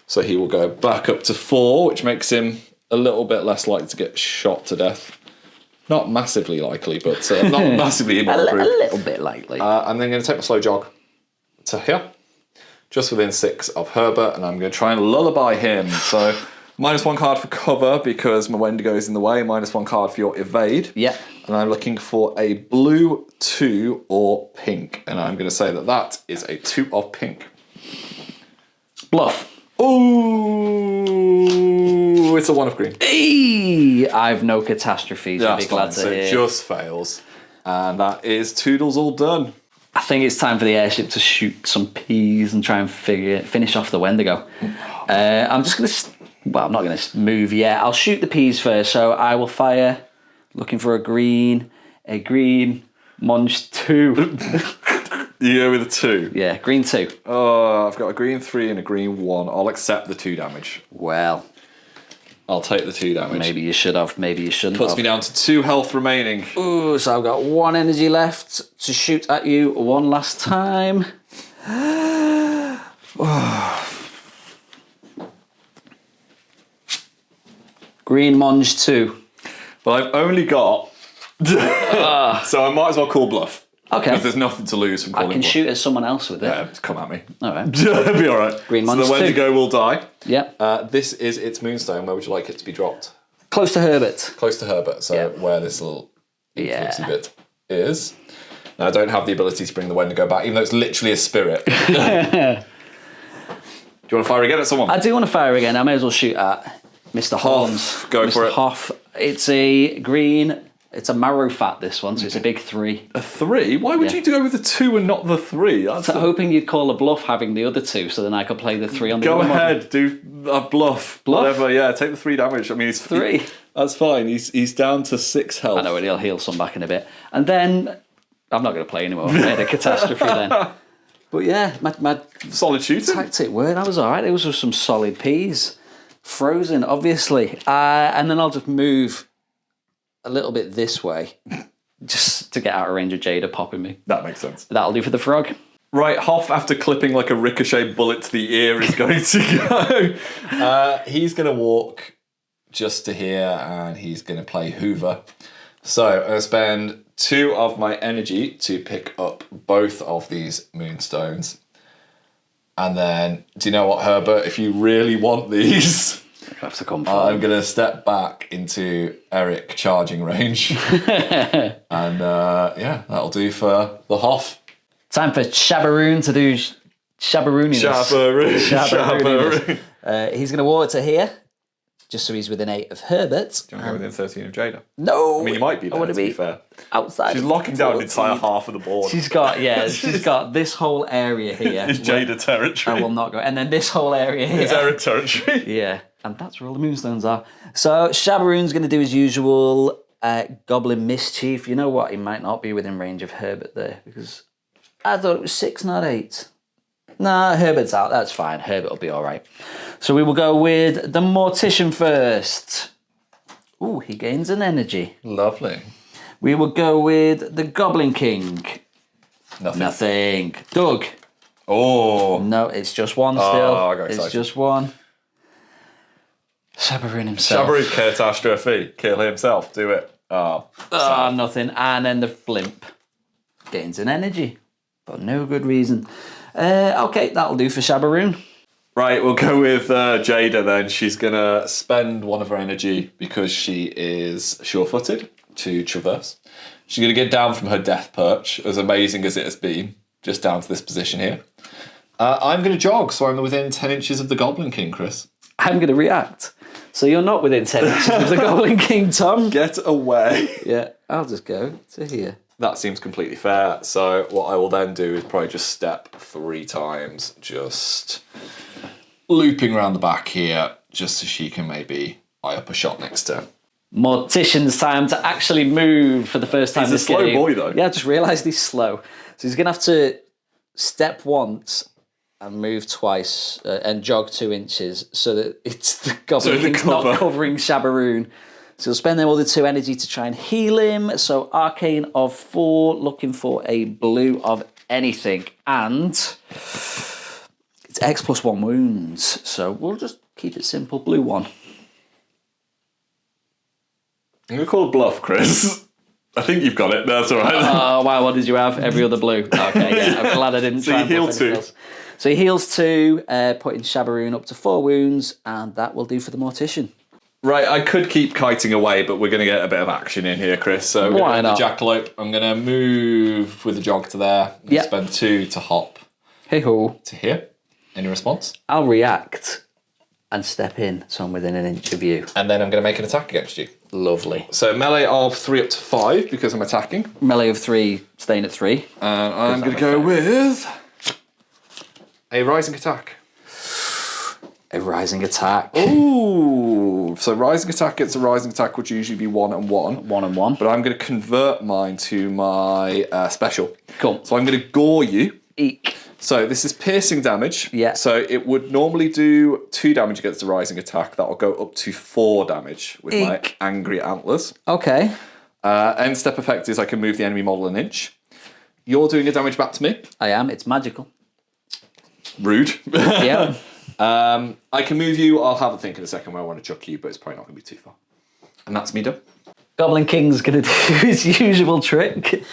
So he will go back up to 4, which makes him a little bit less likely to get shot to death. Not massively likely, but not massively a immoral. little bit likely. I'm then going to take my slow jog to here, just within 6 of Herbert, and I'm going to try and lullaby him. So -1 card for cover because my Wendigo is in the way, -1 card for your evade. Yeah. And I'm looking for a blue 2 or pink. And I'm going to say that that is a 2 of pink. Bluff. Ooh, it's a 1 of green. Hey, I've no catastrophes. I'd be glad to so hear. it just fails. And that is Toodles all done. I think it's time for the airship to shoot some peas and try and finish off the Wendigo. I'm just going to... Well, I'm not going to move yet. I'll shoot the peas first. So I will fire... Looking for a green Monge 2. You go with a 2? Yeah, green 2. Oh, I've got a green 3 and a green 1. I'll accept the 2 damage. Well, I'll take the 2 damage. maybe you should have, maybe you shouldn't Puts have. me down to 2 health remaining. Ooh, so I've got 1 energy left to shoot at you one last time. Green Monge 2. But I've only got... so I might as well call bluff. Okay. Because there's nothing to lose from calling I can bluff. shoot at someone else with it. Yeah, come at me. All right. It'll be alright. Green so Monge the Wendigo will die. Yeah. This is its Moonstone. Where would you like it to be dropped? Close to Herbert. Close to Herbert. So Yeah. where this little Yeah. influency bit is. Now, I don't have the ability to bring the Wendigo back, even though it's literally a spirit. Do you want to fire again at someone? I do want to fire again. I may as well shoot at Mr. Hoff. Go Mr. for it. Hoff. It's a green It's a marrow fat, this one, so it's a big 3. A 3? Why would you go with the 2 and not the 3? That's So hoping you'd call a bluff having the other 2, so then I could play the 3 on the Go other ahead, model. do a bluff. Whatever, yeah, take the 3 damage. I mean, it's 3. That's fine. He's down to 6 health. I know, and he'll heal some back in a bit. And then, I'm not going to play anymore. I had a catastrophe then. But yeah, my Solid shooting. tactic worked. That was all right. It was with some solid P's. Frozen, obviously. And then I'll just move a little bit this way, just to get out of range of Jada popping me. That makes sense. That'll do for the frog. Right, Hoff, after clipping like a ricochet bullet to the ear, is going to go. He's going to walk just to here, and he's going to play Hoover. So I'm going to spend 2 of my energy to pick up both of these Moonstones. And then, do you know what, Herbert? If you really want these, You have to come I'm going to step back into Eric charging range. And yeah, that'll do for the Hoff. Time for Shabaroon to do Shabarooniness. Shabaroon. He's going to walk to here, just so he's within 8 of Herbert. Do you want to go within 13 of Jada? No! I mean, you might be there, I want to be fair. outside. She's of locking down the 14. entire half of the board. She's got this whole area here. It's Jada territory. I will not go. And then this whole area here. It's Eric territory. Yeah, and that's where all the Moonstones are. So Shabaroon's going to do his usual Goblin Mischief. You know what? He might not be within range of Herbert there, because I thought it was 6, not 8. Nah, Herbert's out. That's fine. Herbert will be all right. So we will go with the Mortician first. Ooh, he gains an energy. Lovely. We will go with the Goblin King. Nothing. Doug. Oh. No, it's just one still. I got it's excited. just one. Shabaroon himself. Shabaroon catastrophe. Kill himself. Do it. Oh. Nothing. And then the Blimp gains an energy. For no good reason. Okay, that'll do for Shabaroon. Right, we'll go with Jada then. She's going to spend one of her energy because she is sure-footed to traverse. She's going to get down from her death perch, as amazing as it has been, just down to this position here. I'm going to jog, so I'm within 10 inches of the Goblin King, Chris. I'm going to react. So you're not within 10 inches of the Goblin King, Tom. Get away. Yeah, I'll just go to here. That seems completely fair. So what I will then do is probably just step 3 times, just looping around the back here, just so she can maybe eye up a shot next turn. Mortician's time to actually move for the first time He's a this slow game. boy, though. Yeah, I just realised he's slow. So he's going to have to step once and move twice and jog 2 inches so that it's the Goblin So the King's cover. not covering Shabaroon. So he'll spend them all the 2 energy to try and heal him. So Arcane of 4, looking for a blue of anything. And it's X plus 1 wounds. So we'll just keep it simple. Blue 1. I'm going to call a bluff, Chris. I think you've got it. That's all right. Oh, wow, what did you have? Every other blue. Okay, yeah, I'm glad I didn't So try you and bluff heal anything 2. else. So he heals 2, putting Shabaroon up to 4 wounds, and that will do for the Mortician. Right, I could keep kiting away, but we're going to get a bit of action in here, Chris. So we're Why going to not? the Jackalope. I'm going to move with the jog to there. Yep. Spend 2 to hop Hey-ho. to here. Any response? I'll react and step in, so I'm within an inch of you. And then I'm going to make an attack against you. Lovely. So melee of 3 up to 5 because I'm attacking. Melee of 3, staying at 3. And I'm going to go with a rising attack. A rising attack. Ooh. So rising attack against a rising attack would usually be 1 and 1. 1 and 1. But I'm going to convert mine to my special. Cool. So I'm going to gore you. Eek. So this is piercing damage. Yeah. So it would normally do 2 damage against a rising attack. That'll go up to 4 damage with my Eek. angry antlers. Okay. End step effect is I can move the enemy model an inch. You're doing a damage back to me. I am. It's magical. Rude. Yeah. I can move you. I'll have a think in a second where I want to chuck you, but it's probably not going to be too far. And that's me done. Goblin King's going to do his usual trick.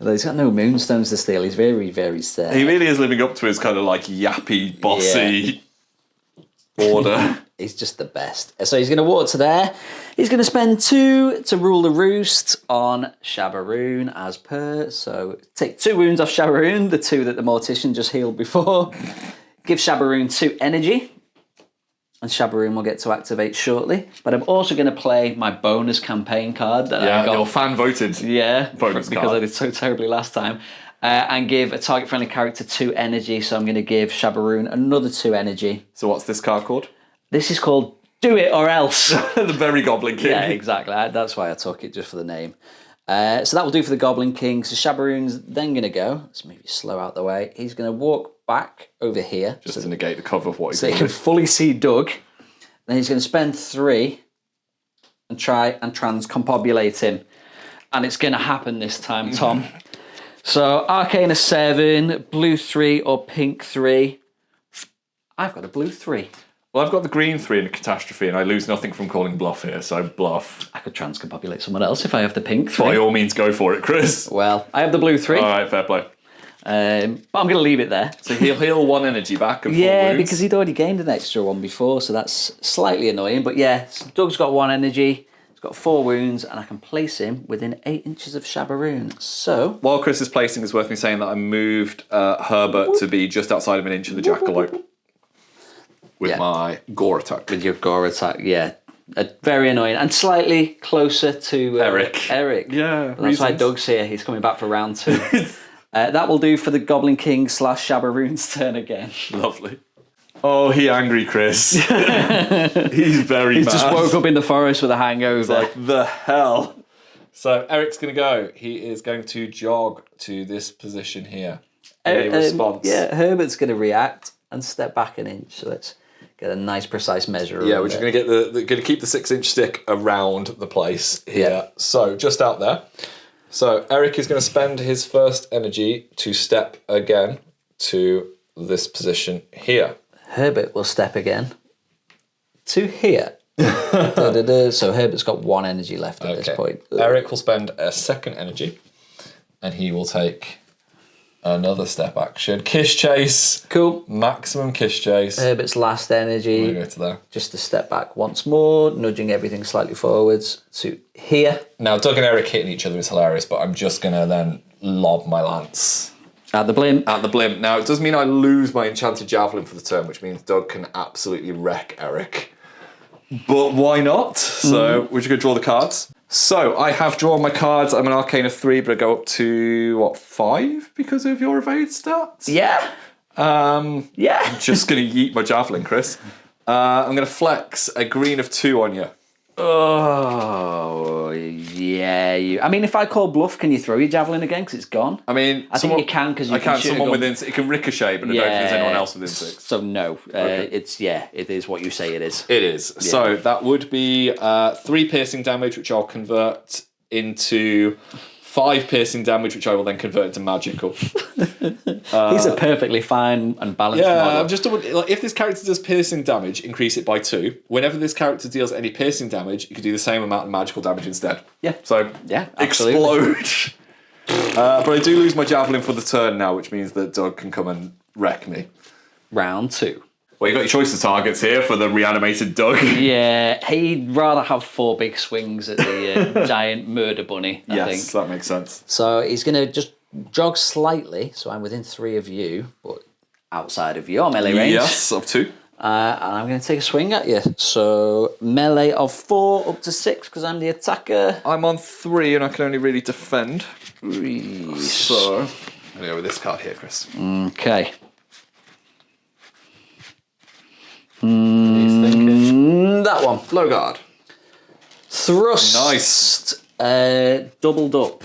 Although he's got no moonstones to steal. He's very, very sad. He really is living up to his kind of like yappy, bossy order. He's just the best. So he's going to walk to there. He's going to spend 2 to rule the roost on Shabaroon as per. So take 2 wounds off Shabaroon, the 2 that the Mortician just healed before. Give Shabaroon 2 energy. and Shabaroon will get to activate shortly. But I'm also going to play my bonus campaign card that I got. Your fan voted. Bonus because card. I did so terribly last time. And give a target-friendly character 2 energy. So I'm going to give Shabaroon another 2 energy. So what's this card called? This is called Do It or Else. The Very Goblin King. Yeah, exactly. That's why I took it, just for the name. So that will do for the Goblin King. So Shabaroon's then going to go. Let's maybe slow out the way. He's going to walk back over here. Just to negate the cover of what he's so doing. he can fully see Doug. Then he's going to spend 3 and try and transcombobulate him. And it's going to happen this time, Tom. So Arcana 7, blue 3 or pink 3. I've got a blue 3. Well, I've got the green 3 in a catastrophe, and I lose nothing from calling bluff here, so bluff. I could transcombobulate someone else if I have the pink 3. By all means, go for it, Chris. Well, I have the blue 3. All right, fair play. But I'm going to leave it there. So he'll heal 1 energy back and 4 wounds. Because he'd already gained an extra one before, so that's slightly annoying. But yeah, Doug's got 1 energy, he's got 4 wounds, and I can place him within 8 inches of Shabaroon. So While Chris is placing, it's worth me saying that I moved Herbert to be just outside of an inch of the jackalope with my gore attack. with your gore attack, very annoying, and slightly closer to Eric. Yeah, That's why reasons. Doug's here. He's coming back for round 2. That will do for the Goblin King / Shabaroon's turn again. Lovely. Oh, he angry, Chris. He's very He's mad. just woke up in the forest with a hangover. Like, the hell? So Eric's going to go. He is going to jog to this position here. A response. Herbert's going to react and step back an inch. So let's get a nice precise measure. Yeah, we're just going to get going to keep the 6-inch stick around the place here. Yeah. So just out there. So Eric is going to spend his first energy to step again to this position here. Herbert will step again to here. So Herbert's got 1 energy left at this point. Eric will spend a second energy, and he will take another step action. Kiss chase. Cool. Maximum kiss chase. Herbert's last energy. We'll go to there. Just to step back once more, nudging everything slightly forwards to here. Now, Doug and Eric hitting each other is hilarious, but I'm just going to then lob my lance At the blimp. at the blimp. Now, it does mean I lose my enchanted javelin for the turn, which means Doug can absolutely wreck Eric. But why not? So we're just going to draw the cards. So I have drawn my cards. I'm an Arcana 3, but I go up to, 5 because of your evade stats? Yeah. Yeah. Just going to yeet my javelin, Chris. I'm going to flex a green of 2 on you. Oh, yeah. I mean, if I call bluff, can you throw your javelin again because it's gone? I mean, I think you can because you I can can't. shoot Someone a gun. within. It can ricochet, but I don't think there's anyone else within 6. So no, it is what you say it is. It is. Yeah. So that would be 3 piercing damage, which I'll convert into 5 piercing damage, which I will then convert into magical. He's a perfectly fine and balanced model. I'm just if this character does piercing damage, increase it by 2. Whenever this character deals any piercing damage, you can do the same amount of magical damage instead. Yeah. So absolutely. explode. But I do lose my javelin for the turn now, which means that Doug can come and wreck me. Round 2. Well, you got your choice of targets here for the reanimated Doug. Yeah, he'd rather have 4 big swings at the giant murder bunny, I think. That makes sense. So he's going to just jog slightly, so I'm within 3 of you, but outside of your melee range. Yes, of 2. And I'm going to take a swing at you. So melee of 4 up to 6 because I'm the attacker. I'm on 3 and I can only really defend. So I'm going to go with this card here, Chris. Okay. He's thinking. That one. Low guard. Thrust. Nice. Doubled up.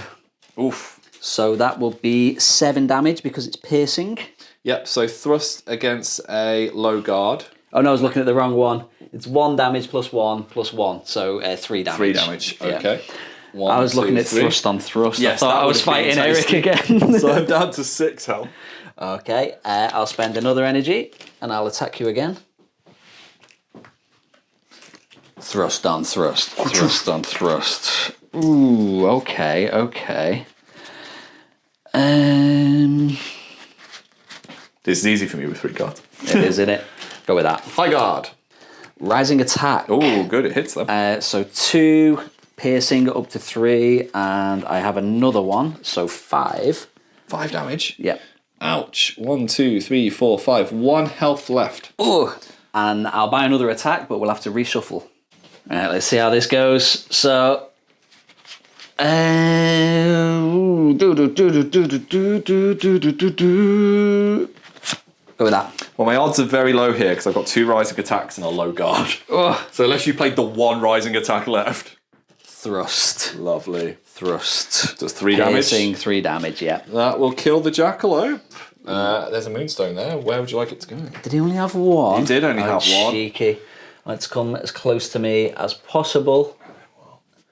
Oof. So that will be 7 damage because it's piercing. Yep, so thrust against a low guard. Oh no, I was looking at the wrong one. It's 1 damage plus 1 plus 1, so 3 damage. 3 damage, okay. Yeah. 1, I was looking 2, at 3. thrust on thrust. Yes, I thought that I was would have been fighting Eric tasty. again. So I'm down to 6 health. Okay, I'll spend another energy and I'll attack you again. Thrust on thrust. Thrust on thrust. Ooh, okay. This is easy for me with 3 cards. It is, isn't it? Go with that. High guard. Rising attack. Oh, good, it hits them. So 2 piercing up to 3, and I have another one, so 5. 5 damage. Yep. Ouch. 1, 2, 3, 4, 5. 1 health left. Oh, and I'll buy another attack, but we'll have to reshuffle. All right, let's see how this goes. So, go with that. Well, my odds are very low here because I've got 2 rising attacks and a low guard. Oh. So unless you played the 1 rising attack left. Thrust. Lovely. Thrust. Does 3 damage. Piercing, 3 damage, yeah. That will kill the jackalope. There's a Moonstone there. Where would you like it to go? Did he only have 1? He did only have 1. Cheeky. Let's come as close to me as possible.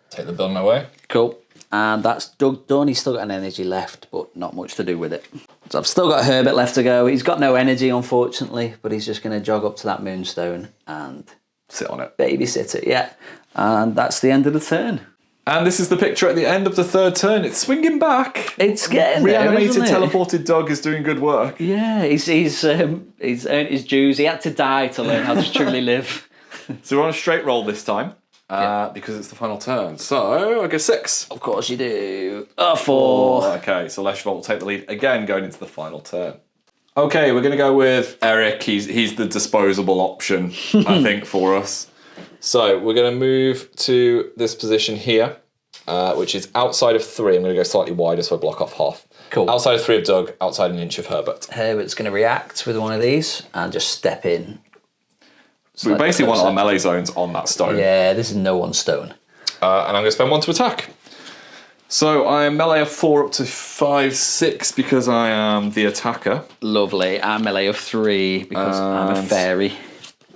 Take the bill my way. Cool. And that's Doug done. He's still got an energy left, but not much to do with it. So I've still got Herbert left to go. He's got no energy, unfortunately, but he's just going to jog up to that Moonstone and sit on it. Babysit it, yeah. And that's the end of the turn. And this is the picture at the end of the 3rd turn. It's swinging back. It's getting there, Reanimated, isn't it? teleported Doug is doing good work. Yeah, he's earned his dues. He had to die to learn how to truly live. So we're on a straight roll this time. Because it's the final turn. So I go 6. Of course you do. 4. Okay, so Leshavult will take the lead again going into the final turn. Okay, we're going to go with Eric. He's the disposable option, I think, for us. So we're going to move to this position here, which is outside of 3. I'm going to go slightly wider so I block off half. Cool. Outside of 3 of Doug, outside an inch of Herbert. Herbert's going to react with one of these and just step in. So we basically want our melee zones on that stone. Yeah, this is no one stone. And I'm going to spend 1 to attack. So I am melee of 4 up to 5, 6 because I am the attacker. Lovely. I'm melee of 3 because I'm a fairy.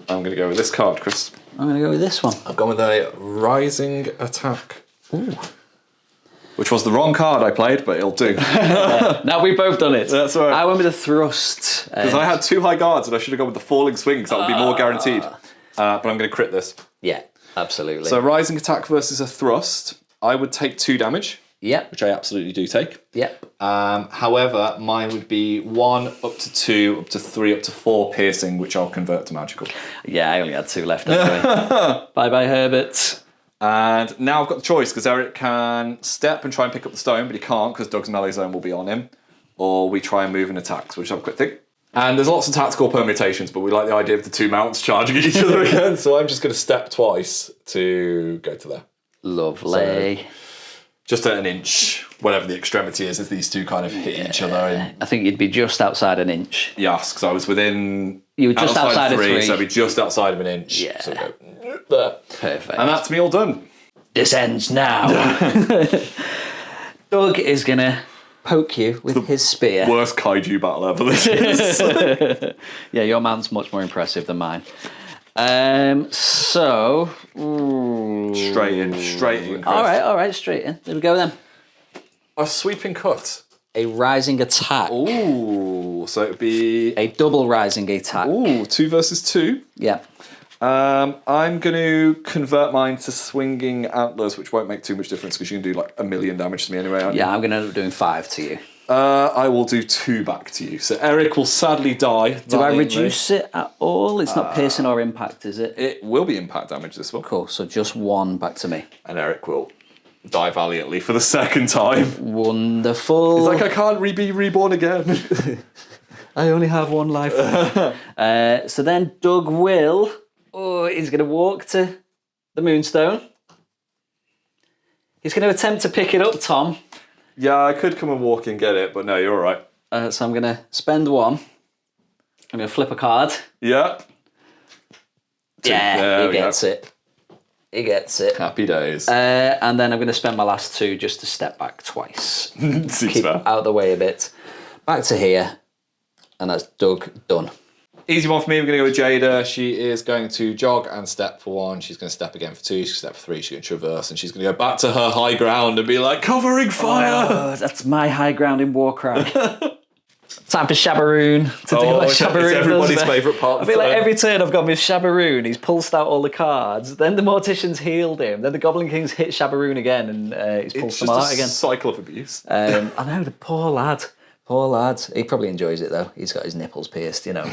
I'm going to go with this card, Chris. I'm going to go with this one. I've gone with a rising attack. Ooh. Which was the wrong card I played, but it'll do. Now we've both done it. That's right. I went with a thrust. Because I had 2 high guards and I should have gone with the falling swing because that would be more guaranteed. But I'm going to crit this. Yeah, absolutely. So rising attack versus a thrust. I would take 2 damage. Yep. Which I absolutely do take. Yep. However, mine would be 1 up to 2, up to 3, up to 4 piercing, which I'll convert to magical. Yeah, I only had 2 left anyway. Bye-bye, Herbert. And now I've got the choice because Eric can step and try and pick up the stone, but he can't because Doug's melee zone will be on him. Or we try and move and attack, so we'll just have a quick think. And there's lots of tactical permutations, but we like the idea of the 2 mounts charging at each other again. So I'm just going to step twice to go to there. Lovely. So, just at an inch, whatever the extremity is, as these 2 kind of hit each other. And I think you'd be just outside an inch. yes, because I was within... You were just outside of 3. So I'd be just outside of an inch. Yeah. So go there. Perfect. And that's me all done. This ends now. Doug is going to poke you with his spear. Worst kaiju battle ever this is. Yeah, your man's much more impressive than mine. So... Straight in, Chris. All right, straight in. There we go then. A sweeping cut. A rising attack. Ooh, so it'd be... A double rising attack. Ooh, 2 versus 2. Yeah. I'm going to convert mine to swinging antlers, which won't make too much difference because you can do like 1,000,000 damage to me anyway, aren't you? Yeah, I'm going to end up doing 5 to you. I will do 2 back to you. So Eric will sadly die. Do I reduce it at all? It's not piercing or impact, is it? It will be impact damage, this one. Cool, so just 1 back to me. And Eric will die valiantly for the 2nd time. Wonderful. It's like I can't be reborn again. I only have 1 life. So then Doug will... Oh, he's going to walk to the Moonstone. He's going to attempt to pick it up, Tom. Yeah, I could come and walk and get it, but no, you're all right. So I'm going to spend 1. I'm going to flip a card. Yeah. Yeah, he gets it. He gets it. Happy days. And then I'm going to spend my last 2 just to step back twice. Keep fair. out of the way a bit. Back to here. And that's Doug done. Easy one for me. We're going to go with Jada. She is going to jog and step for 1. She's going to step again for 2. She's going to step for 3. She's going to traverse. And she's going to go back to her high ground and be like, covering fire. Oh, that's my high ground in Warcry. Time for Shabaroon to do what Shabaroon it's everybody's does. favourite part. I feel like every turn I've gone with Shabaroon, he's pulsed out all the cards. Then the Mortician's healed him. Then the Goblin King's hit Shabaroon again, and he's pulled some out again. Cycle of abuse. I know, the poor lad. Poor lad. He probably enjoys it though. He's got his nipples pierced, you know.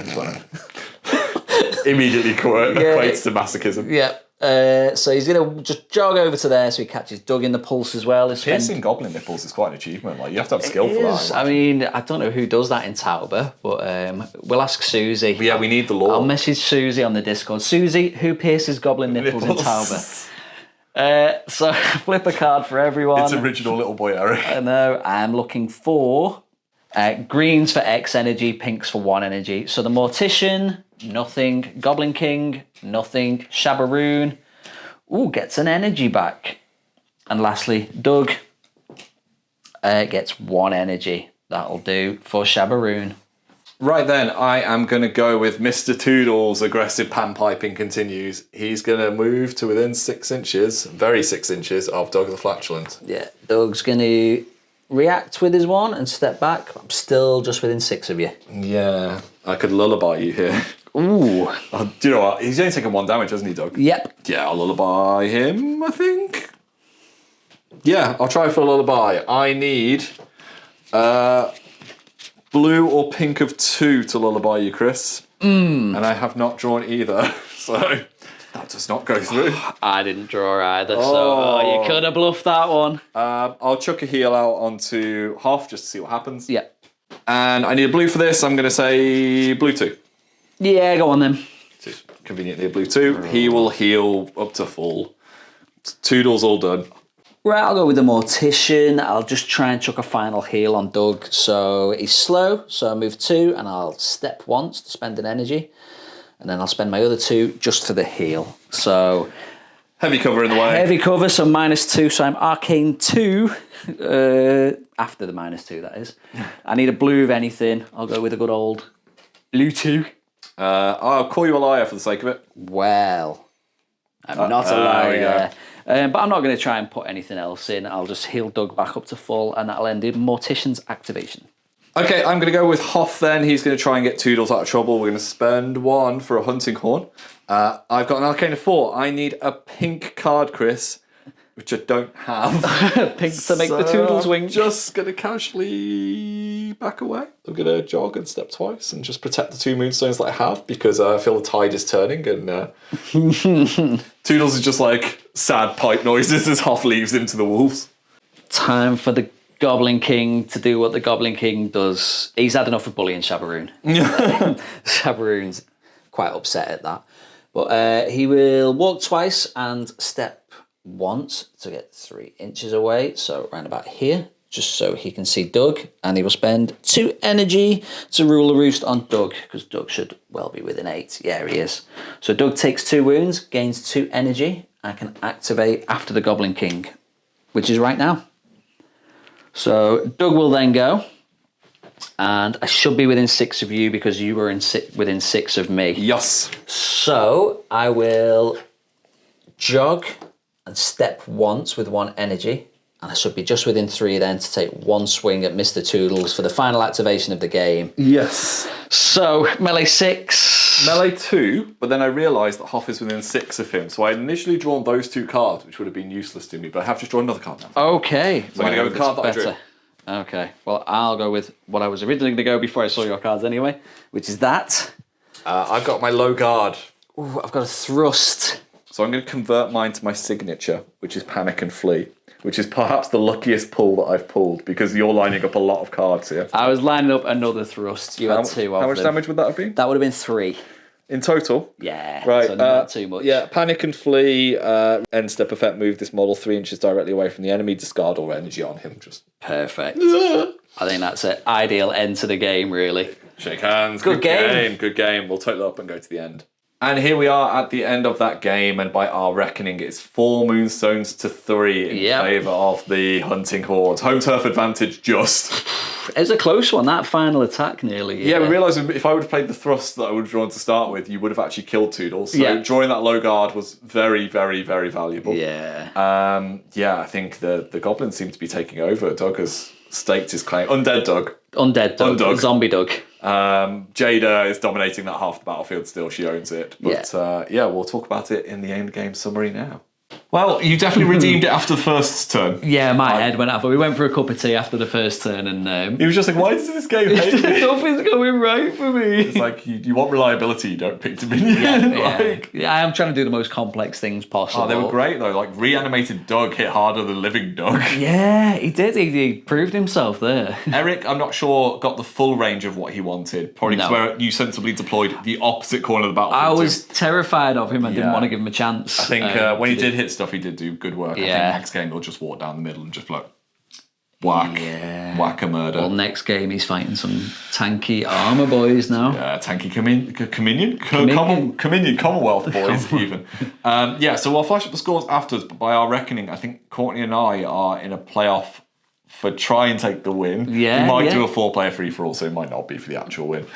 Immediately equates to masochism. Yeah. So he's going to just jog over to there so he catches Doug in the pulse as well. Piercing goblin nipples is quite an achievement. Like, you have to have skill for that. I mean, I don't know who does that in Tauber, but we'll ask Susie. Yeah, we need the lore. I'll message Susie on the Discord. Susie, who pierces goblin nipples in Tauber? So flip a card for everyone. It's original little boy Eric. I know. I'm looking for greens for X energy, pinks for 1 energy. So the Mortician, nothing. Goblin King, nothing. Shabaroon, gets an energy back. And lastly, Doug gets 1 energy. That'll do for Shabaroon. Right then, I am going to go with Mr. Toodles' aggressive panpiping continues. He's going to move to within 6 inches, very 6 inches, of Doug the Flatulent. Yeah, Doug's going to react with his 1 and step back. I'm still just within 6 of you. Yeah, I could lullaby you here. Ooh. Do you know what? He's only taken 1 damage, hasn't he, Doug? Yep. Yeah, I'll lullaby him, I think. Yeah, I'll try for a lullaby. I need blue or pink of 2 to lullaby you, Chris. And I have not drawn either, so that does not go through. I didn't draw either, so you could have bluffed that one. I'll chuck a heal out onto Hoff just to see what happens. Yeah. And I need a blue for this. I'm going to say blue 2. Yeah, go on then. Conveniently a blue 2. He will heal up to full. Toodles all done. Right, I'll go with the Mortician. I'll just try and chuck a final heal on Doug. So he's slow, so I move 2 and I'll step once to spend an energy. And then I'll spend my other 2 just for the heal. So heavy cover in the way. Heavy cover, so -2. So I'm Arcane 2. After the -2, that is. I need a blue of anything. I'll go with a good old blue 2. I'll call you a liar for the sake of it. Well, I'm not a liar. But I'm not going to try and put anything else in. I'll just heal Doug back up to full, and that'll end in Mortician's activation. Okay, I'm going to go with Hoff then. He's going to try and get Toodles out of trouble. We're going to spend 1 for a hunting horn. I've got an Arcane of 4. I need a pink card, Chris, which I don't have. Pink to make the Toodles wing. I'm just going to casually back away. I'm going to jog and step twice and just protect the 2 Moonstones that I have because I feel the tide is turning and Toodles is just like sad pipe noises as Hoff leaves him to the wolves. Time for the Goblin King to do what the Goblin King does. He's had enough of bullying Shabaroon. Shabaroon's quite upset at that. But he will walk twice and step once to get 3 inches away. So round about here, just so he can see Doug. And he will spend 2 energy to rule the roost on Doug, because Doug should well be within 8. Yeah, he is. So Doug takes 2 wounds, gains 2 energy, and can activate after the Goblin King, which is right now. So Doug will then go, and I should be within 6 of you because you were within 6 of me. Yes. So I will jog and step once with 1 energy, and I should be just within 3 then to take 1 swing at Mr. Toodles for the final activation of the game. Yes. So melee 6. Melee 2, but then I realised that Hoff is within 6 of him, so I had initially drawn those 2 cards, which would have been useless to me, but I have just drawn another card now. Okay. So I'm going to go with the card that I drew. Okay, well, I'll go with what I was originally going to go before I saw your cards anyway, which is that. I've got my low guard. Ooh, I've got a thrust. So I'm going to convert mine to my signature, which is Panic and Flee, which is perhaps the luckiest pull that I've pulled, because you're lining up a lot of cards here. I was lining up another thrust. You had 2 of them. How much damage would that have been? That would have been 3. In total? Yeah, right, so not too much. Yeah, Panic and Flee, end step effect, move this model 3 inches directly away from the enemy, discard all energy on him. Just perfect. I think that's an ideal end to the game, really. Shake hands. Good game. Good game. We'll total up and go to the end. And here we are at the end of that game, and by our reckoning, it's 4 Moonstones to 3 in favour of the Hunting Hordes. Home turf advantage just. It was a close one, that final attack neirly. Yeah, we realised if I would have played the thrust that I would have drawn to start with, you would have actually killed Toodles. So drawing that low guard was very, very, very valuable. Yeah. I think the goblins seem to be taking over. Doug has staked his claim. Undead Doug. Undead Doug. Undug. Zombie Doug. Jada is dominating that half the battlefield still. She owns it. But we'll talk about it in the end game summary now. Well, you definitely redeemed it after the first turn. Yeah, my head went out. But we went for a cup of tea after the first turn, and He was just like, why does this game hate me? nothing's going right for me. It's like, you want reliability, you don't pick Dominion. Yeah, I am trying to do the most complex things possible. Oh, they were great though. Like, reanimated Doug hit harder than living Doug. Yeah, he did. He proved himself there. Eric, I'm not sure, got the full range of what he wanted. Probably because where you sensibly deployed the opposite corner of the battlefield. I was terrified of him and didn't want to give him a chance. I think when he did hit stuff, he did do good work. I think next game he'll just walk down the middle and just like whack a murder. Well, next game he's fighting some tanky armor boys now. Yeah, tanky Commonwealth boys even. So we'll flash up the scores afterwards, but by our reckoning, I think Courtney and I are in a playoff for try and take the win. Yeah, we might do a 4-player free-for-all, so it might not be for the actual win.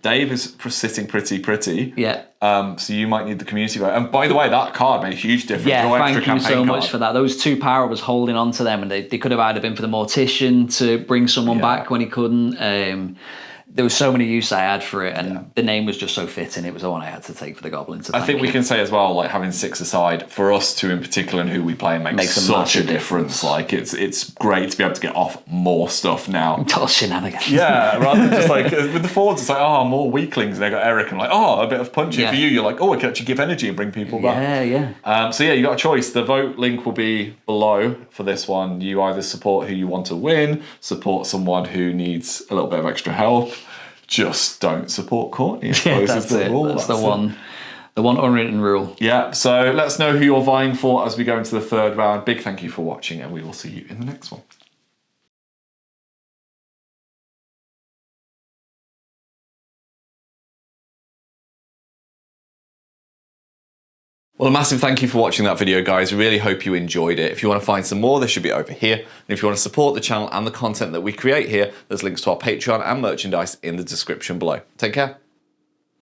Dave is sitting pretty. Yeah. So you might need the community vote. And by the way, that card made a huge difference. Yeah, no thank extra you so much card. for that. Those 2 power was holding on to them, and they could have either been for the Mortician to bring someone back when he couldn't. There was so many use I had for it, and the name was just so fitting. It was the one I had to take for the goblins. I think we can say as well, like having 6 aside for us two in particular, and who we play makes such a difference. Like it's great to be able to get off more stuff now. Total shenanigans. Yeah, rather than just like with the forwards, it's like more weaklings. And they got Eric, and like a bit of punching for you. You're like I can actually give energy and bring people back. Yeah. You got a choice. The vote link will be below for this one. You either support who you want to win, support someone who needs a little bit of extra help. Just don't support Courtney. That's the rule. That's the one unwritten rule. Yeah, so let us know who you're vying for as we go into the 3rd round. Big thank you for watching, and we will see you in the next one. Well, a massive thank you for watching that video, guys. Really hope you enjoyed it. If you want to find some more, they should be over here. And if you want to support the channel and the content that we create here, there's links to our Patreon and merchandise in the description below. Take care.